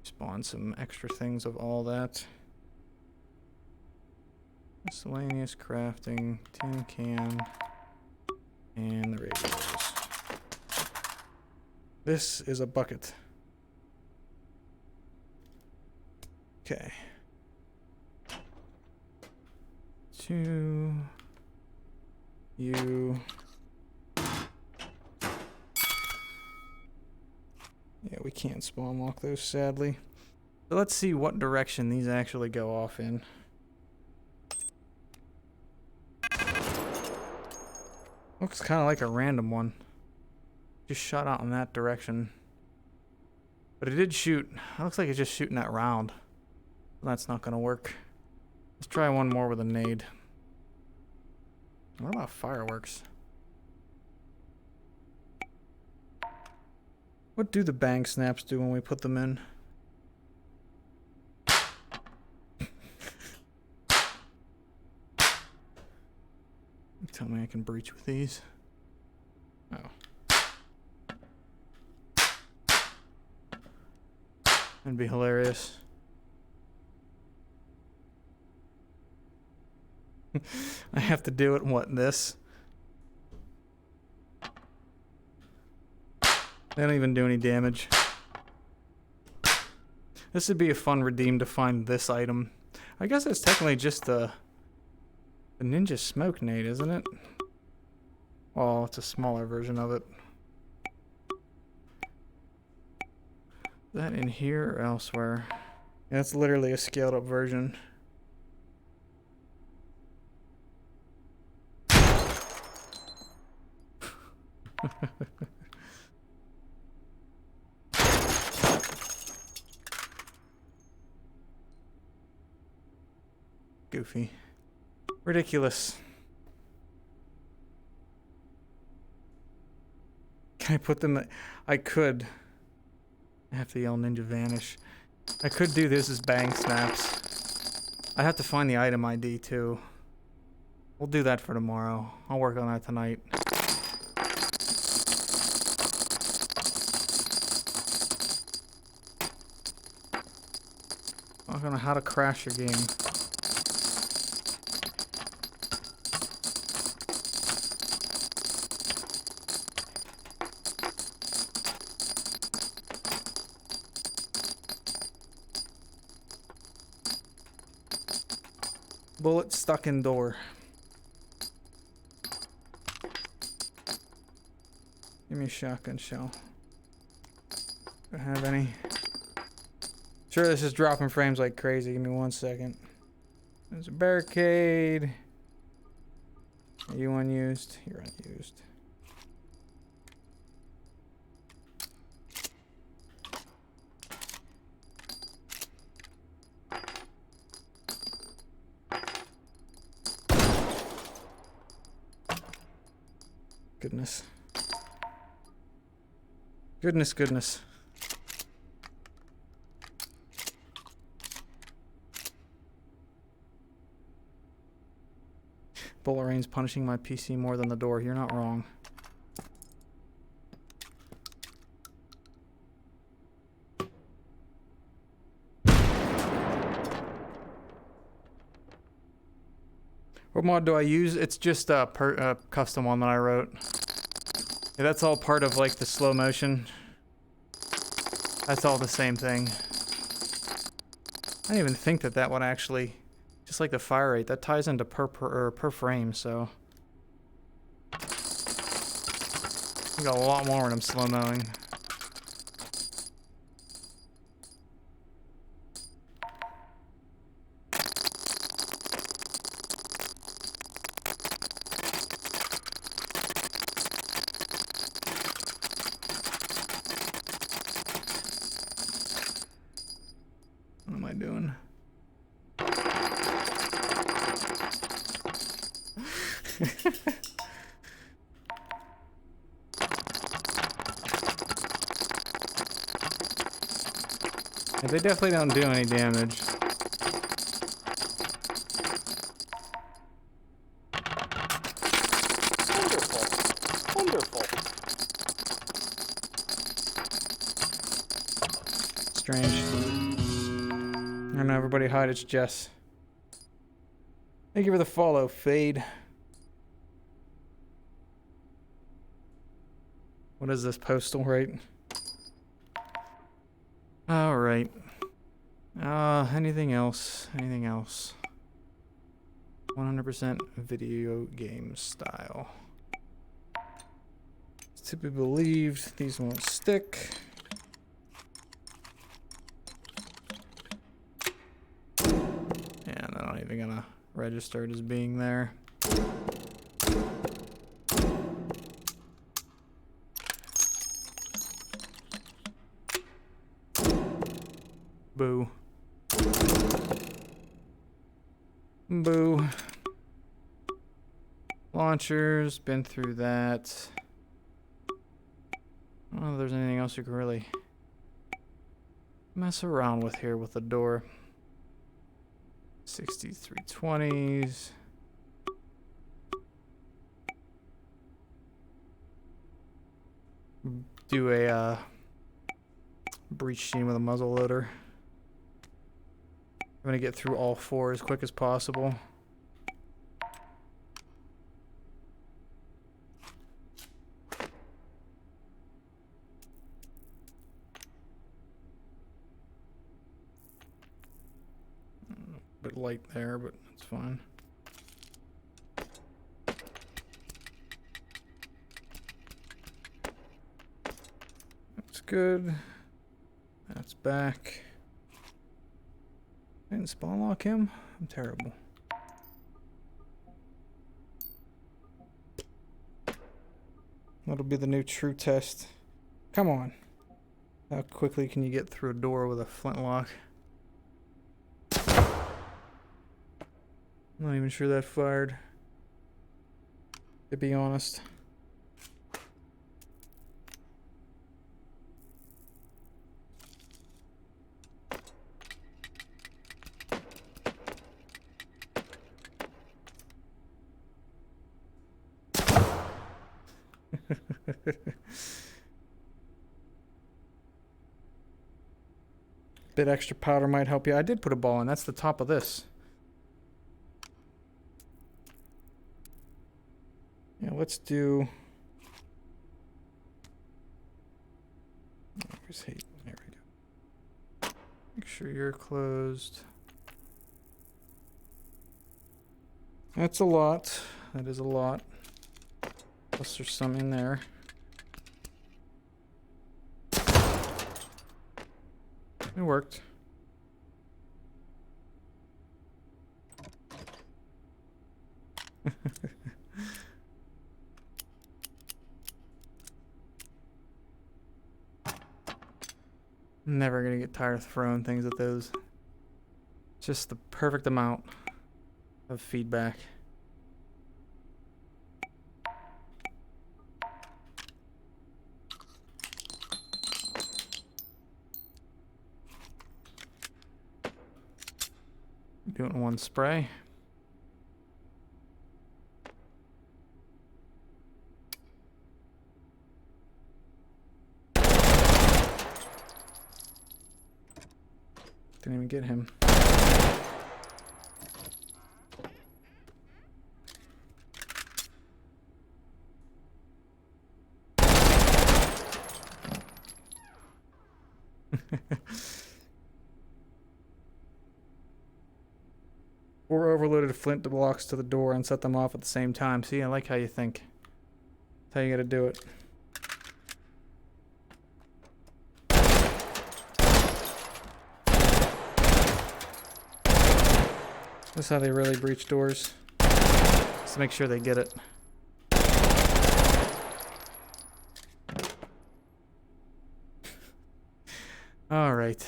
Spawn some extra things of all that. Miscellaneous crafting, tin can, and the radios. This is a bucket. Okay. 2 you. Yeah, we can't spawn lock those, sadly. So let's see what direction these actually go off in. Looks kind of like a random one. Just shot out in that direction. But it did shoot. It looks like it's just shooting that round. That's not going to work. Let's try one more with a nade. What about fireworks? What do the bang snaps do when we put them in? Tell me I can breach with these. Oh. That'd be hilarious. I have to do it in what, this? They don't even do any damage. This would be a fun redeem to find this item. I guess it's technically just the ninja smoke nade, isn't it? Well, it's a smaller version of it. Is that in here or elsewhere? Yeah, it's literally a scaled up version. Goofy. Ridiculous. Can I put them? I could. I have to yell ninja vanish. I could do this as bang snaps. I have to find the item ID too. We'll do that for tomorrow. I'll work on that tonight. I don't know how to crash your game. Bullet stuck in door. Give me a shotgun shell. Do I have any? Sure, this is dropping frames like crazy. Give me 1 second. There's a barricade. Are you unused? You're unused. Goodness. Goodness, goodness. Bullet rain's punishing my PC more than the door. You're not wrong. What mod do I use? It's just a custom one that I wrote. Yeah, that's all part of like the slow motion. That's all the same thing. I didn't even think that that would actually, just like the fire rate, that ties into per frame, so. I got a lot more when I'm slow mowing. What am I doing? Yeah, they definitely don't do any damage. Wonderful. Wonderful. Strange. I don't know, everybody hide, it's Jess. Thank you for the follow, Fade. What is this, postal, right? Alright. Anything else? Anything else? 100% video game style. It's to be believed these won't stick. And I'm not even gonna register it as being there. Boo. Boo. Launchers, been through that. I don't know if there's anything else you can really mess around with here with the door. 6320s. Do a breach scene with a muzzle loader. I'm gonna get through all four as quick as possible. Bit light there, but it's fine. That's good. That's back. I didn't spawn lock him? I'm terrible. That'll be the new true test. Come on. How quickly can you get through a door with a flintlock? I'm not even sure that fired, to be honest. Bit extra powder might help you. I did put a ball in. That's the top of this. Yeah, let's do. Where's heat? There we go. Make sure you're closed. That's a lot. That is a lot. Plus there's some in there. It worked. I'm never gonna get tired of throwing things at those. Just the perfect amount of feedback. Doing one spray. Didn't even get him. Or overloaded flint blocks to the door and set them off at the same time. See, I like how you think. That's how you gotta do it. That's how they really breach doors. Just to make sure they get it. All right.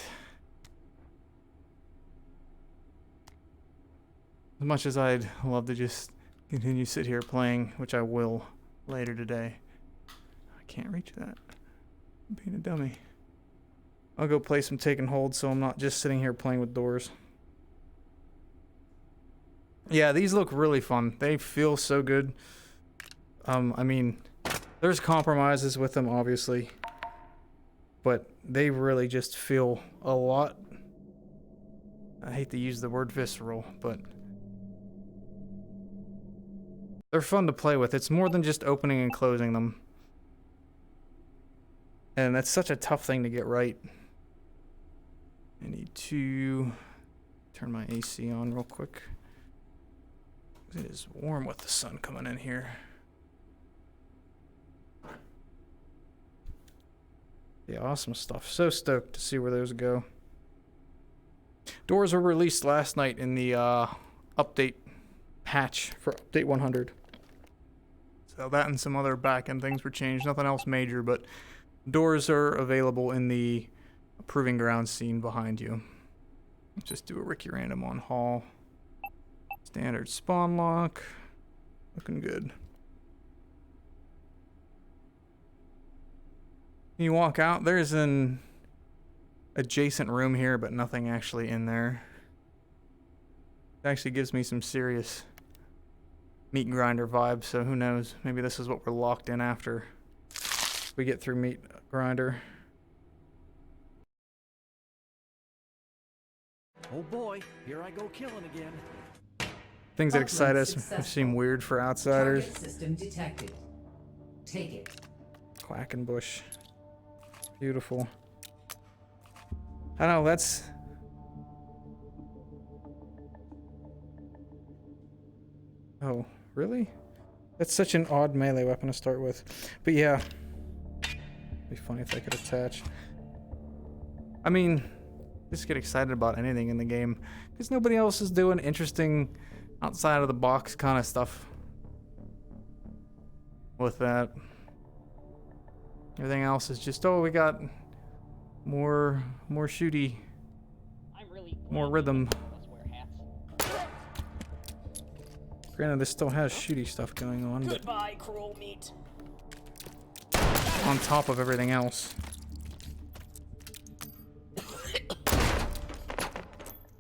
As much as I'd love to just continue sit here playing, which I will later today, I can't reach that. I'm being a dummy. I'll go play some take and hold so I'm not just sitting here playing with doors. Yeah, these look really fun. They feel so good. I mean, there's compromises with them, obviously, but they really just feel a lot. I hate to use the word visceral, but they're fun to play with. It's more than just opening and closing them. And that's such a tough thing to get right. I need to turn my AC on real quick. It is warm with the sun coming in here. Yeah, awesome stuff. So stoked to see where those go. Doors were released last night in the update patch for update 100. So that and some other back-end things were changed. Nothing else major, but doors are available in the Proving Ground scene behind you. Let's just do a Ricky Random on Hall. Standard spawn lock. Looking good. You walk out, there's an adjacent room here, but nothing actually in there. It actually gives me some serious meat grinder vibes, so who knows? Maybe this is what we're locked in after we get through meat grinder. Oh boy, here I go killing again. Things that excite us seem weird for outsiders. Target system detected. Take it. Quackenbush. Beautiful. I know, that's... Oh, really? That's such an odd melee weapon to start with. But yeah. It'd be funny if I could attach. I mean, just get excited about anything in the game. Because nobody else is doing interesting outside of the box kind of stuff with that. Everything else is just, oh, we got more shooty, more rhythm. Granted, this still has shooty stuff going on, but Goodbye, cruel meat. on top of everything else.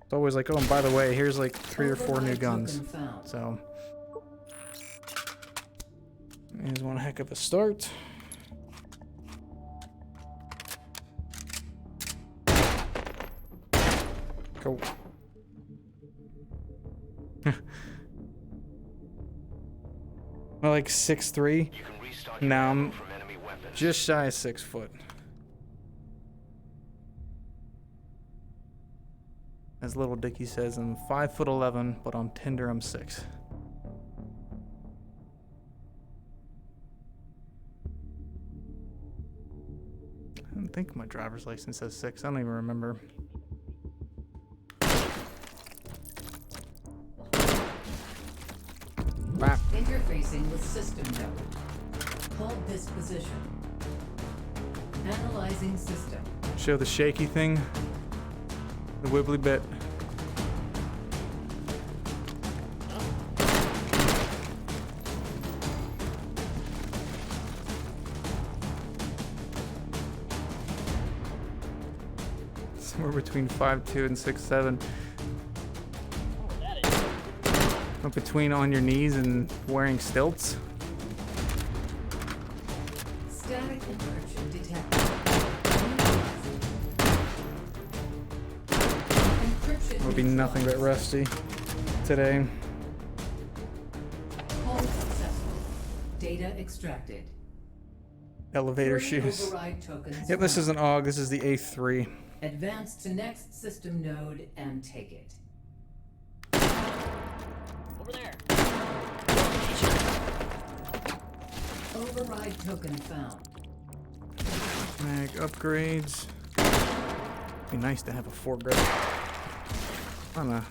It's always like, oh, and by the way, here's like 3 or 4 new guns. So, here's one heck of a start. Go. I'm like 6'3". Now I'm just shy of 6 foot. As Little Dicky says, I'm 5'11", but on Tinder I'm 6. I don't think my driver's license says 6. I don't even remember. Bap. Interfacing with system node. Hold this position. Analyzing system. Show the shaky thing. The wibbly bit. Somewhere between 5'2" and 6'7". But between on your knees and wearing stilts. Static encryption detected. Encryption Will be nothing but rusty today. Hold successful. Data extracted. Elevator 3 shoes. override tokens Yep, this found. is an AUG. This is the A3. Advance to next system node and take it. Over there. Override token found. Mag upgrades. Be nice to have a foregrip. Find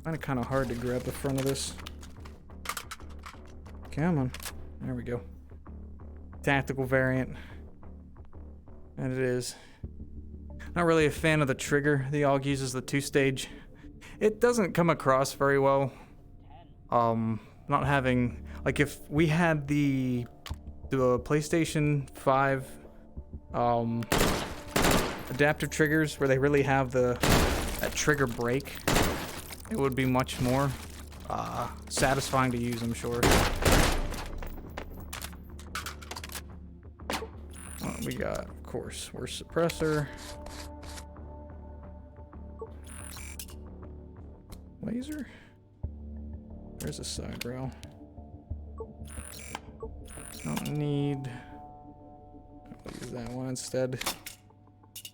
it kind of hard to grab the front of this. Come on. There we go. Tactical variant. And it is. Not really a fan of the trigger. The AUG uses the 2-stage. It doesn't come across very well. Not having, like, if we had the PlayStation 5 adaptive triggers where they really have that trigger break, it would be much more satisfying to use, I'm sure. What we got, of course, worst suppressor. Laser? There's a side rail. Don't need. I'll use that one instead.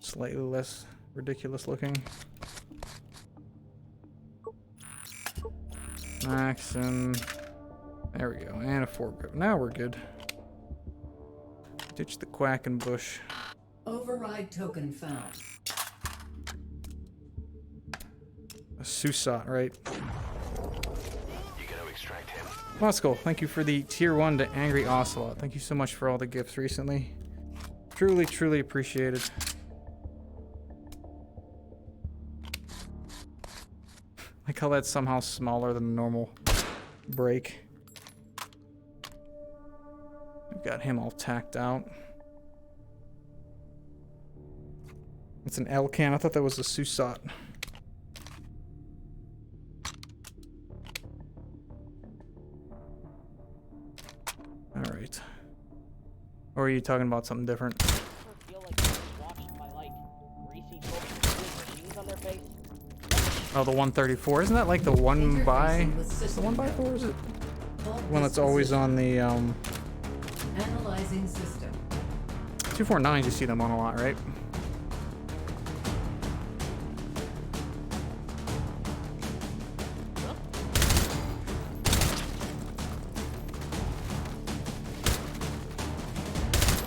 Slightly less ridiculous looking. Max and there we go. And a foregrip. Now we're good. Ditch the quack and bush. Override token found. A Susat, right? You gotta extract him. Moscow, thank you for the tier 1 to Angry Ocelot. Thank you so much for all the gifts recently. Truly, truly appreciated. Like how that's somehow smaller than a normal break. We've got him all tacked out. It's an L-can. I thought that was a Susat. Alright. Or are you talking about something different? I feel like I'm watching my, like, greasy machines on their face. Oh, the 134. Isn't that like the 1x? Interfacing with Is the system 1x4? Is it? Hold One this that's always position. on the Analyzing system. 249s. You see them on a lot, right?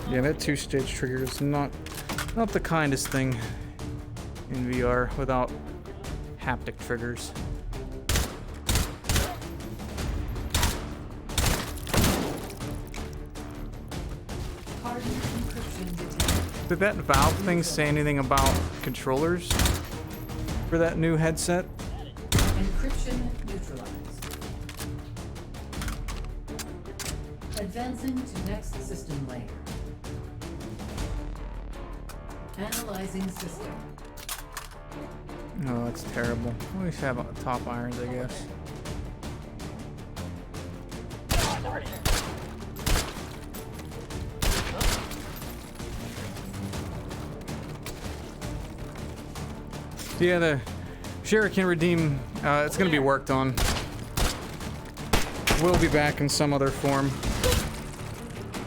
Yeah, that 2-stage trigger is not the kindest thing in VR without haptic triggers. Hardened encryption detected. Did that Valve thing say anything about controllers for that new headset? Encryption neutralized. Advancing to next system layer. Analyzing system. Oh, that's terrible. At least have top irons, I guess. So yeah, the Shuriken Redeem, it's going to be worked on. We'll be back in some other form.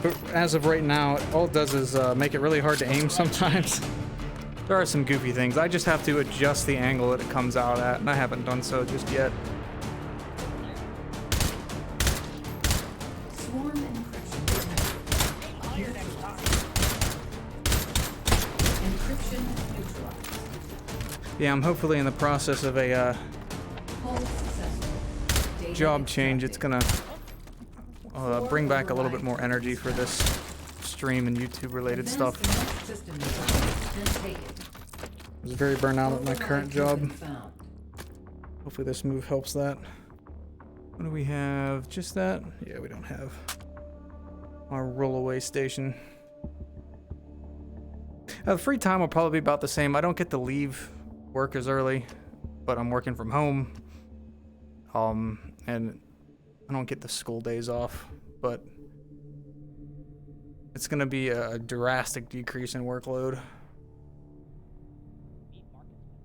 But as of right now, all it does is make it really hard to aim sometimes. There are some goofy things. I just have to adjust the angle that it comes out at, and I haven't done so just yet. Swarm encryption detected. Encryption neutralized. Yeah, I'm hopefully in the process of a Hold successful. Data job change. extracted. It's gonna bring back a little bit more energy for this stream and YouTube related Advance stuff. to next system node and take it. was very burnt out at my current job. Token found. Hopefully this move helps that. What do we have? Just that? Yeah, we don't have our rollaway station. Free time will probably be about the same. I don't get to leave work as early, but I'm working from home. And I don't get the school days off, but it's gonna be a drastic decrease in workload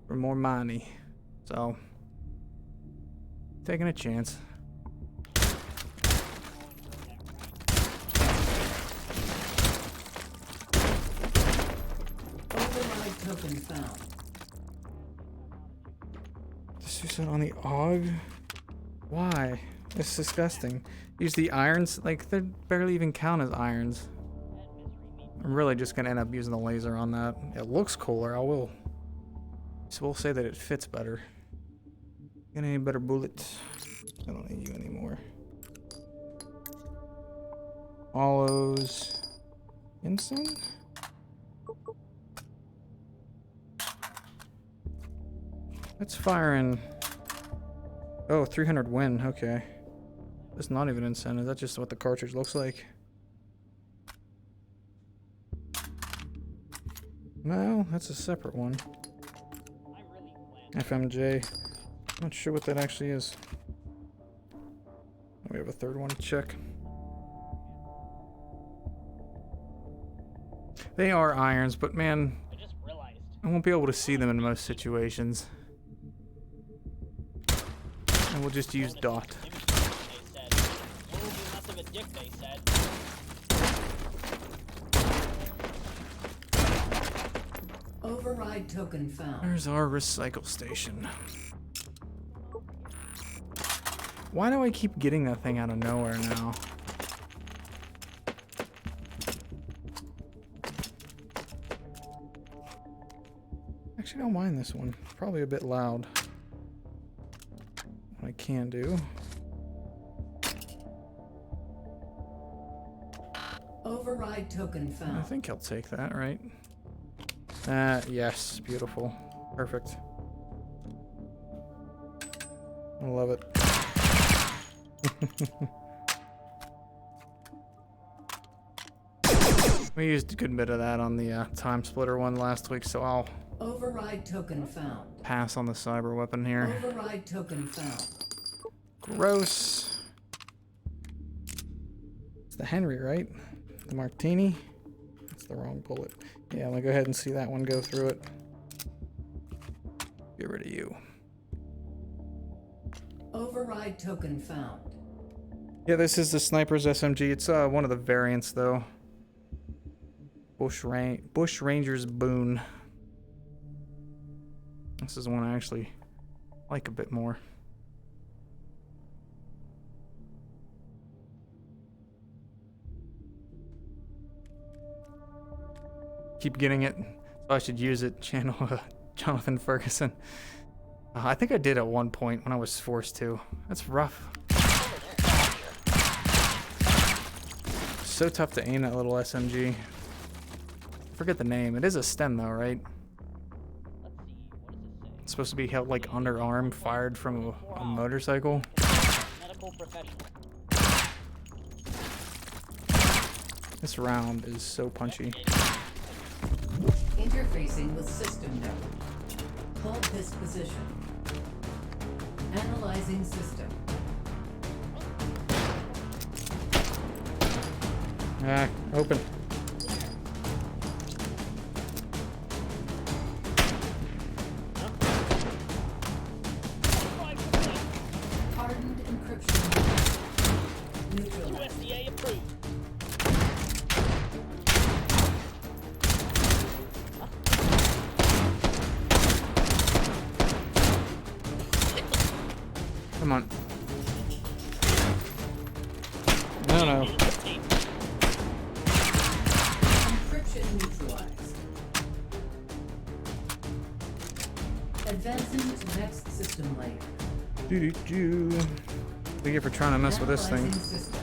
for more money. So, taking a chance. Override token found. Just use it on the AUG? Why? It's disgusting. Use the irons? Like, they barely even count as irons. I'm really just gonna end up using the laser on that. It looks cooler, I will. So we'll say that it fits better. Got any better bullets? I don't need you anymore. Hollows. Ensign? Let's fire in. Oh, 300 win, okay. That's not even ensign, is that just what the cartridge looks like? No, that's a separate one. FMJ. Not sure what that actually is. We have a third one to check. They are irons, but man, I just realized. I won't be able to see them in most situations. And we'll just use dot. Override token found. There's our recycle station. Why do I keep getting that thing out of nowhere now? Actually, I don't mind this one. Probably a bit loud. What I can do. Override token found. I think I'll take that, right? Yes, beautiful. Perfect. I love it. We used a good bit of that on the time splitter one last week, so I'll Override token found. pass on the cyber weapon here. Override token found. Gross. It's the Henry, right? The Martini. That's the wrong bullet. Yeah, I'm gonna go ahead and see that one go through it. Get rid of you. Override token found. Yeah, this is the Sniper's SMG. It's one of the variants, though. Bush Ranger's Boon. This is one I actually like a bit more. Keep getting it, so I should use it. Channel Jonathan Ferguson. I think I did at one point when I was forced to. That's rough. So tough to aim that little SMG. Forget the name. It is a stem though, right? Let's see, what does it say? It's supposed to be held like underarm, fired from a motorcycle. Medical professional. This round is so punchy. Interfacing with system node. Hold this position. Analyzing system. Ah, open. Hardened encryption. Neutralized. USDA approved. Come on. No. Encryption neutralized. Advancing to next system layer. Doo-doo-doo. What do you get for trying to mess with this thing? Analyzing system.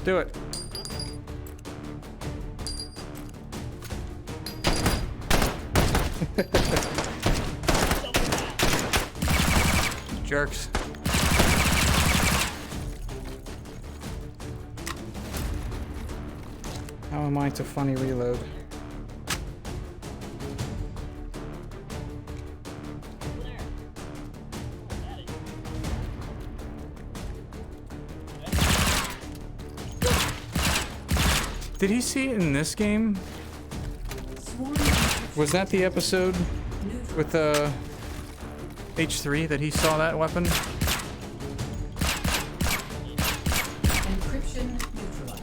Do it. Jerks. How am I to funny reload? Did he see it in this game? Was that the episode with H3 that he saw that weapon? Encryption neutralized.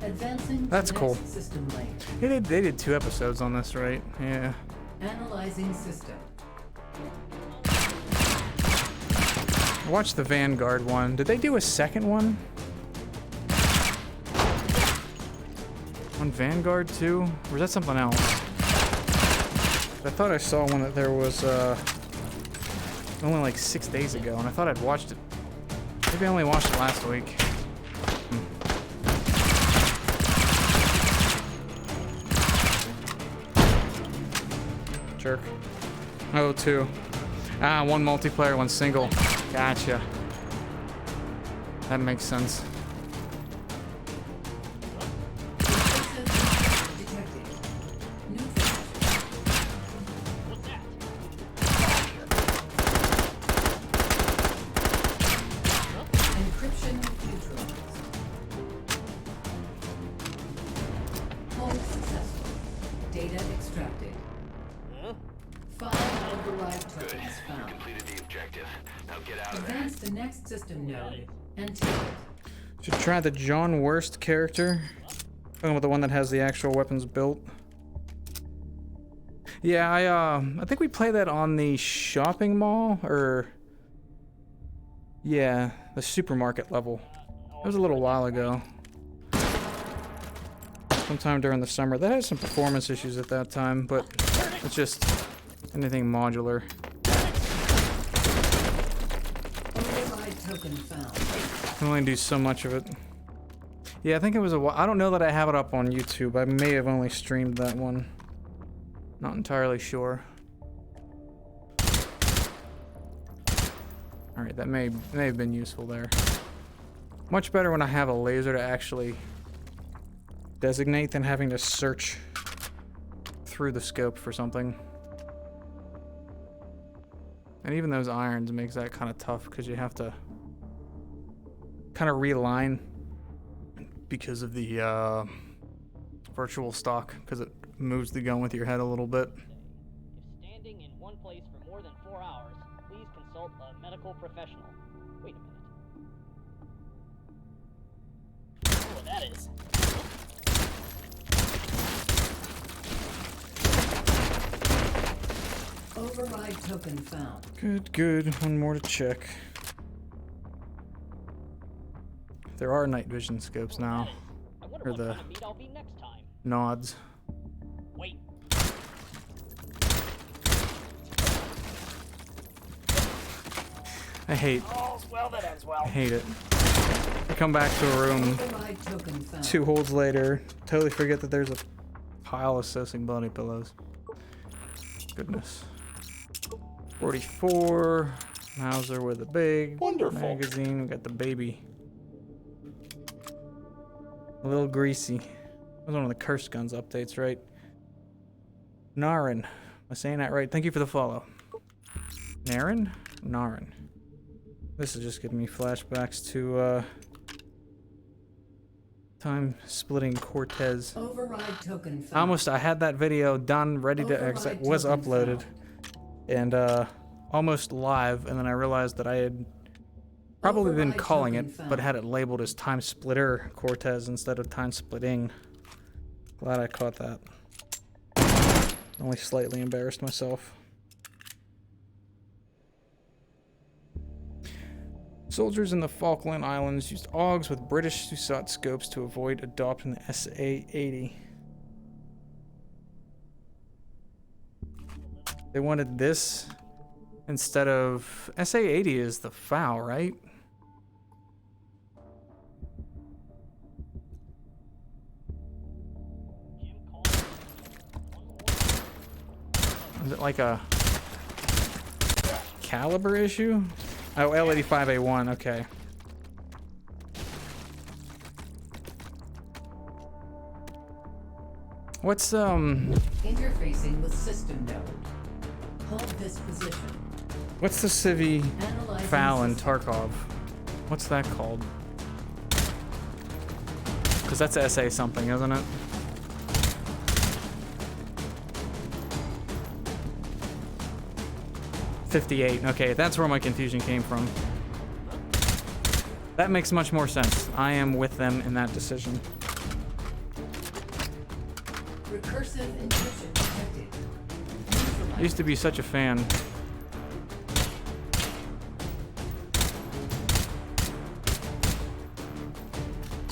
Advancing That's to cool. next system layer. They did 2 episodes on this, right? Yeah. Analyzing system. I watched the Vanguard one. Did they do a second one? On Vanguard too? Or was that something else? I thought I saw one that there was only like 6 days ago, and I thought I'd watched it. Maybe I only watched it last week. Jerk. Oh, 2. Ah, 1 multiplayer, 1 single. Gotcha. That makes sense. Detected. Neutralized. What's that? Encryption neutralized. Hold successful. Data extracted. Huh? 5 override tokens found. Completed the objective. Now get out of there. Advance the next system node and take it. Should try the John Worst character. Talking about the one that has the actual weapons built. Yeah, I think we played that on the shopping mall, or yeah, the supermarket level. That was a little while ago. Sometime during the summer. That had some performance issues at that time, but it's just anything modular. Override token found. Can only do so much of it. Yeah, I think it was a while. I don't know that I have it up on YouTube. I may have only streamed that one. Not entirely sure. Alright, that may have been useful there. Much better when I have a laser to actually designate than having to search through the scope for something. And even those irons makes that kind of tough because you have to kind of realign because of the virtual stock, because it moves the gun with your head a little bit. If standing in one place for more than 4 hours, please consult a medical professional. Wait a minute. Oh, that is. Override token found. Good, good. One more to check. There are night vision scopes now. I wonder Or what the kind of meat I'll be next time. nods. Wait. I hate All's well that ends well. I hate it. I come back to a room Override token found. 2 holds later, totally forget that there's a pile of sousing body pillows. Goodness. 44. Mauser with a big magazine. We got the baby. A little greasy. That was one of the cursed guns updates, right? Narin. Am I saying that right? Thank you for the follow. Narin? Narin. This is just giving me flashbacks to time splitting Cortez. Override token found. I had that video done, ready to exit, Override was token uploaded, found. and almost live, and then I realized that I had probably been Override calling token it, found. but had it labeled as time splitter Cortez instead of time splitting. Glad I caught that. Only slightly embarrassed myself. Soldiers in the Falkland Islands used AUGs with British Susat scopes to avoid adopting the SA-80. They wanted this instead of... SA-80 is the FAL, right? Jim called. Is it like a caliber issue? Oh, L85A1, okay. What's Interfacing with system node. Hold this position. what's the Civi Analyzing Fallon system. Tarkov? What's that called? Because that's SA something, isn't it? .58. Okay, that's where my confusion came from. That makes much more sense. I am with them in that decision. Recursive encryption detected. I used to be such a fan.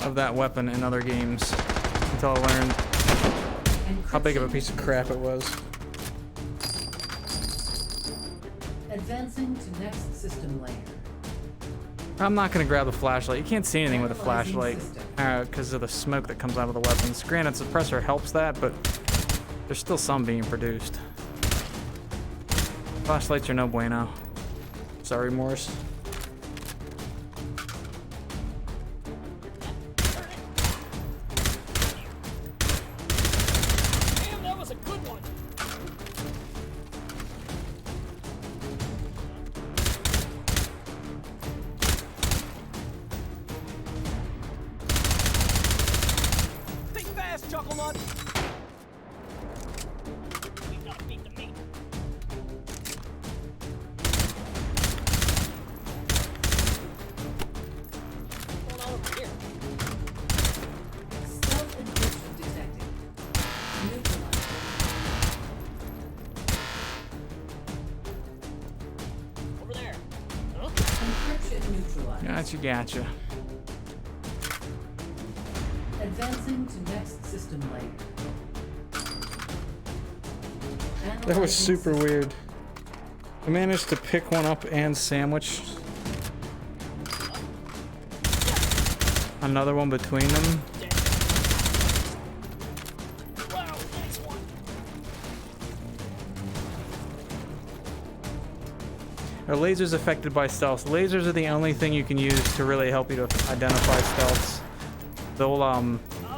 Of that weapon in other games until I learned how big of a piece of crap it was. Advancing to next system layer. I'm not gonna grab the flashlight. You can't see anything with a Analyzing flashlight system. because of the smoke that comes out of the weapons. Granted, suppressor helps that, but there's still some being produced. Flashlights are no bueno. Sorry, Morris. Damn, that was a good one. Think fast, Chuckle Nut. We gotta beat the meat. What's going on over here? Stealth encryption detected. Neutralized. Over there. Huh? Encryption neutralized. Gotcha. Advancing to next system layer. That was Analyzing super system. weird. I managed to pick one up and sandwich another one between them. Wow, nice one. Are lasers affected by stealth? Lasers are the only thing you can use to really help you to identify stealths. They'll I'll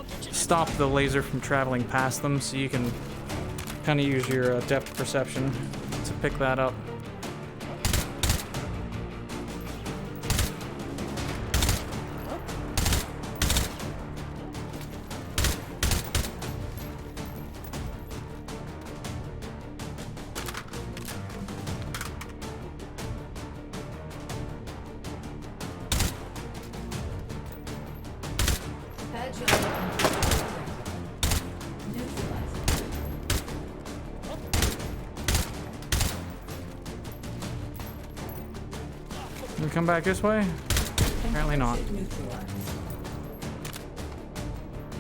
get you. stop the laser from traveling past them, so you can kind of use your depth perception to pick that up. Agile encryption detected. Neutralized. Can we come back this way? Apparently not. Encryption neutralized.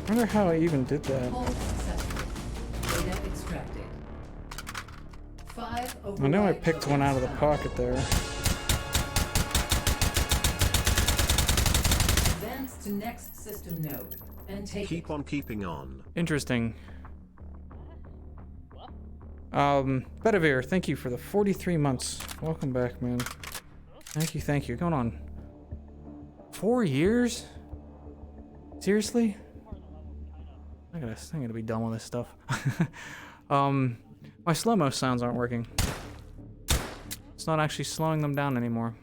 I wonder how I even did that. Hold successful. Data extracted. 5 I know I override picked one out of the tokens pocket there. found. Advance to next system node and take Keep it. on keeping on. Interesting. What? Bedivere, thank you for the 43 months. Welcome back, man. Thank you. Going on 4 years? Seriously? I gotta be done with this stuff. My slow-mo sounds aren't working. It's not actually slowing them down anymore.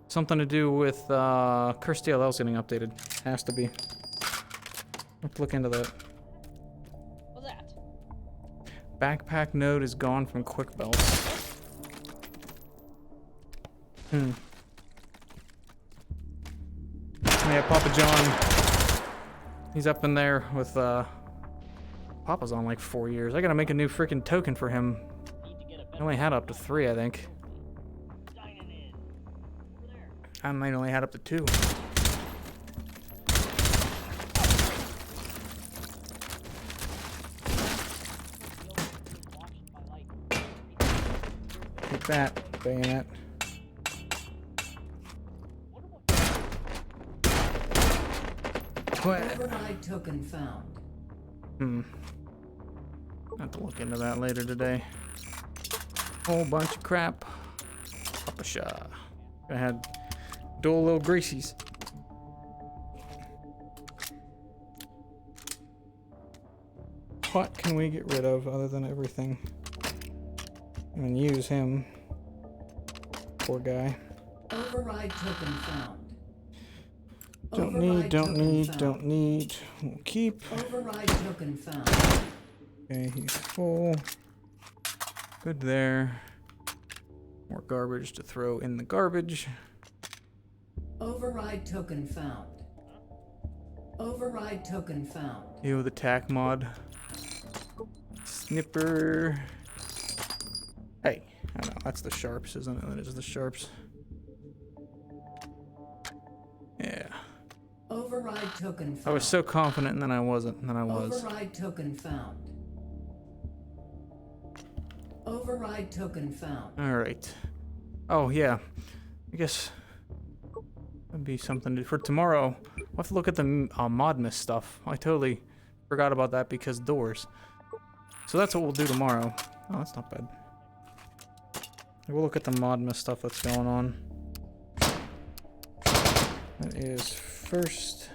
Something to do with Curse DLL's getting updated. Has to be. I'll have to look into that. What's that? Backpack node is gone from quick belts. Yeah, Papa John. He's up in there with Papa's on like 4 years. I gotta make a new freaking token for him. Need to get a I better only had up to 3, I think. dining in. Over there. I might only had up to 2. Take that, bayonet. What? Override token found. I have to look into that later today. Whole bunch of crap. Papa. I had dual little greasies. What can we get rid of other than everything? And use him. Poor guy. Override token found. Don't need. We'll keep. Override token found. Okay, he's full. Good there. More garbage to throw in the garbage. Override token found. Override token found. Ew, the tack mod. Snipper. Hey, I know, that's the sharps, isn't it? That is the sharps. Yeah. Override token found. I was so confident and then I wasn't, and then I was. Override token found. Override token found. Alright. Oh, yeah. I guess that'd be something to, for tomorrow. We'll have to look at the Modmus stuff. I totally forgot about that because doors. So that's what we'll do tomorrow. Oh, that's not bad. We'll look at the Modmus stuff that's going on. That is first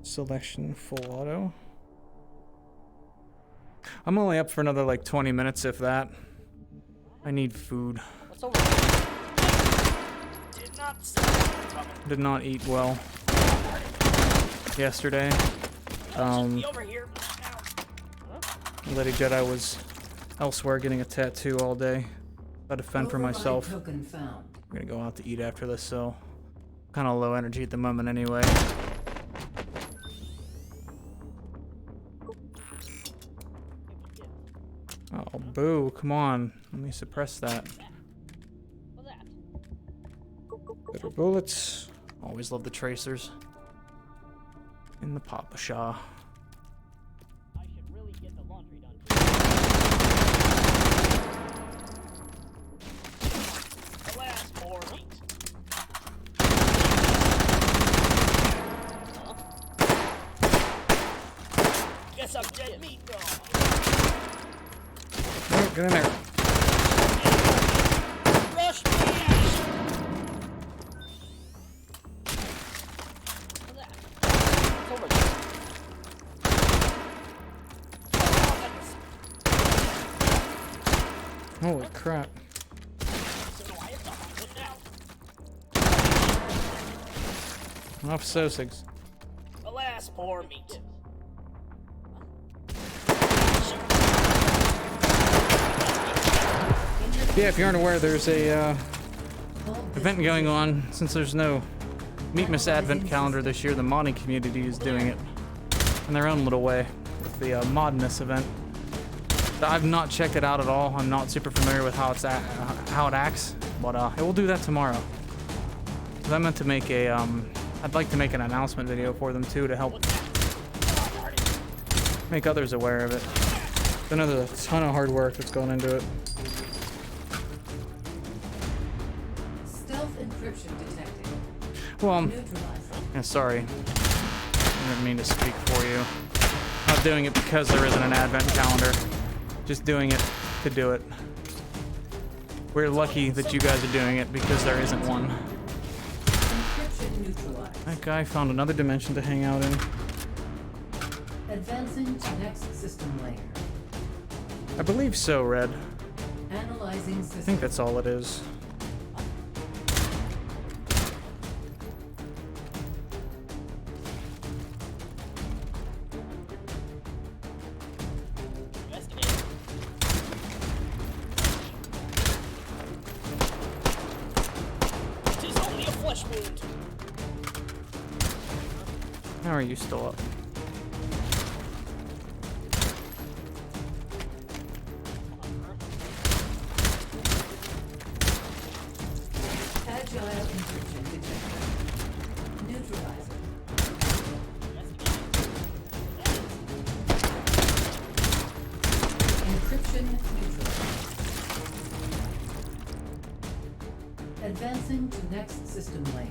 selection full auto. I'm only up for another like 20 minutes, if that. I need food. What's over here? Did not eat well yesterday. Over here. Lady Jedi was elsewhere getting a tattoo all day. I defend for myself. Token found. I'm gonna go out to eat after this, so kind of low energy at the moment anyway. Oh, boo, come on. Let me suppress that. What's that? Better bullets. Always love the tracers. In the Papa Shaw. I should really get the laundry done. Alas, poor meat. Guess I'm dead meat dog. Oh, get in there. Rush me! What's that? It's over there. Holy crap. Enough Sosigs. Alas, poor meat. Yeah, if you aren't aware, there's a event going on. Since there's no Meatmas Advent calendar this year, the modding community is doing it in their own little way with the Modness event. I've not checked it out at all. I'm not super familiar with how how it acts, but it will do that tomorrow. I meant to make a I'd like to make an announcement video for them too to help make others aware of it. I know there's a ton of hard work that's going into it. Stealth encryption detected. Well, Neutralized. yeah, sorry. I didn't mean to speak for you. Not doing it because there isn't an advent calendar. Just doing it to do it. We're lucky that you guys are doing it because there isn't one. Encryption neutralized. That guy found another dimension to hang out in. Advancing to next system layer. I believe so, Red. Analyzing system. I think that's all it is. Tis only a flesh wound. How are you still up? Agile encryption detected. Neutralizing. Encryption neutralized. Advancing to next system layer.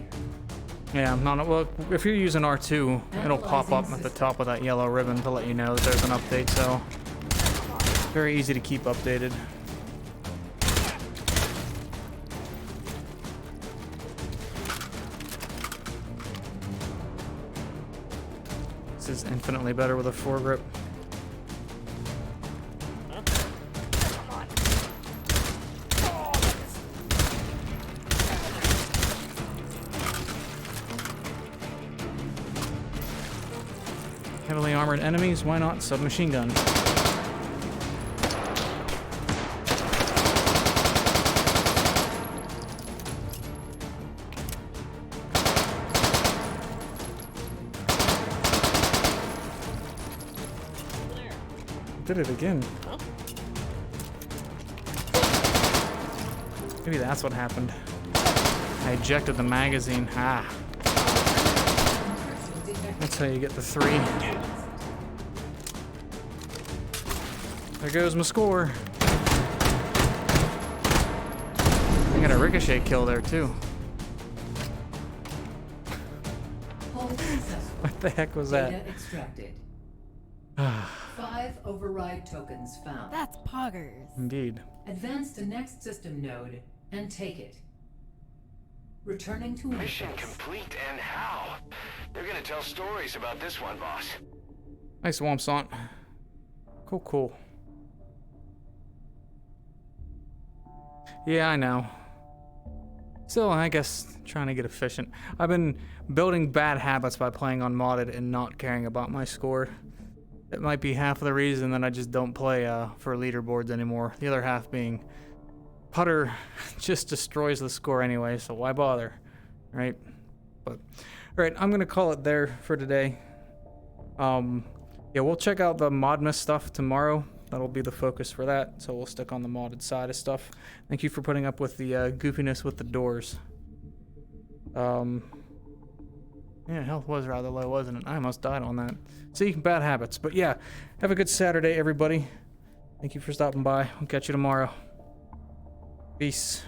Yeah, I'm not. Well, if you're using R2, it'll pop up at the top of that yellow ribbon to let you know that there's an update. So Very easy to keep updated. This is infinitely better with a foregrip. Heavily armored enemies, why not submachine gun? Did it again. Huh? Maybe that's what happened. I ejected the magazine. Ah. That's how you get the 3. There goes my score. I got a ricochet kill there too. What the heck was that? Data extracted. 5 override tokens found. That's poggers. Indeed. Advance to next system node and take it. Returning to Mission interface. complete, and how? They're gonna tell stories about this one, boss. Nice Swampsont. Cool, cool. Yeah, I know. So, I guess trying to get efficient. I've been building bad habits by playing unmodded and not caring about my score. It might be half of the reason that I just don't play for leaderboards anymore. The other half being putter just destroys the score anyway, so why bother, right? But all right, I'm gonna call it there for today. Yeah, we'll check out the Modmas stuff tomorrow. That'll be the focus for that, so we'll stick on the modded side of stuff. Thank you for putting up with the goofiness with the doors. Yeah, health was rather low, wasn't it? I almost died on that. See, bad habits. But yeah, have a good Saturday, everybody. Thank you for stopping by. I'll catch you tomorrow. Peace.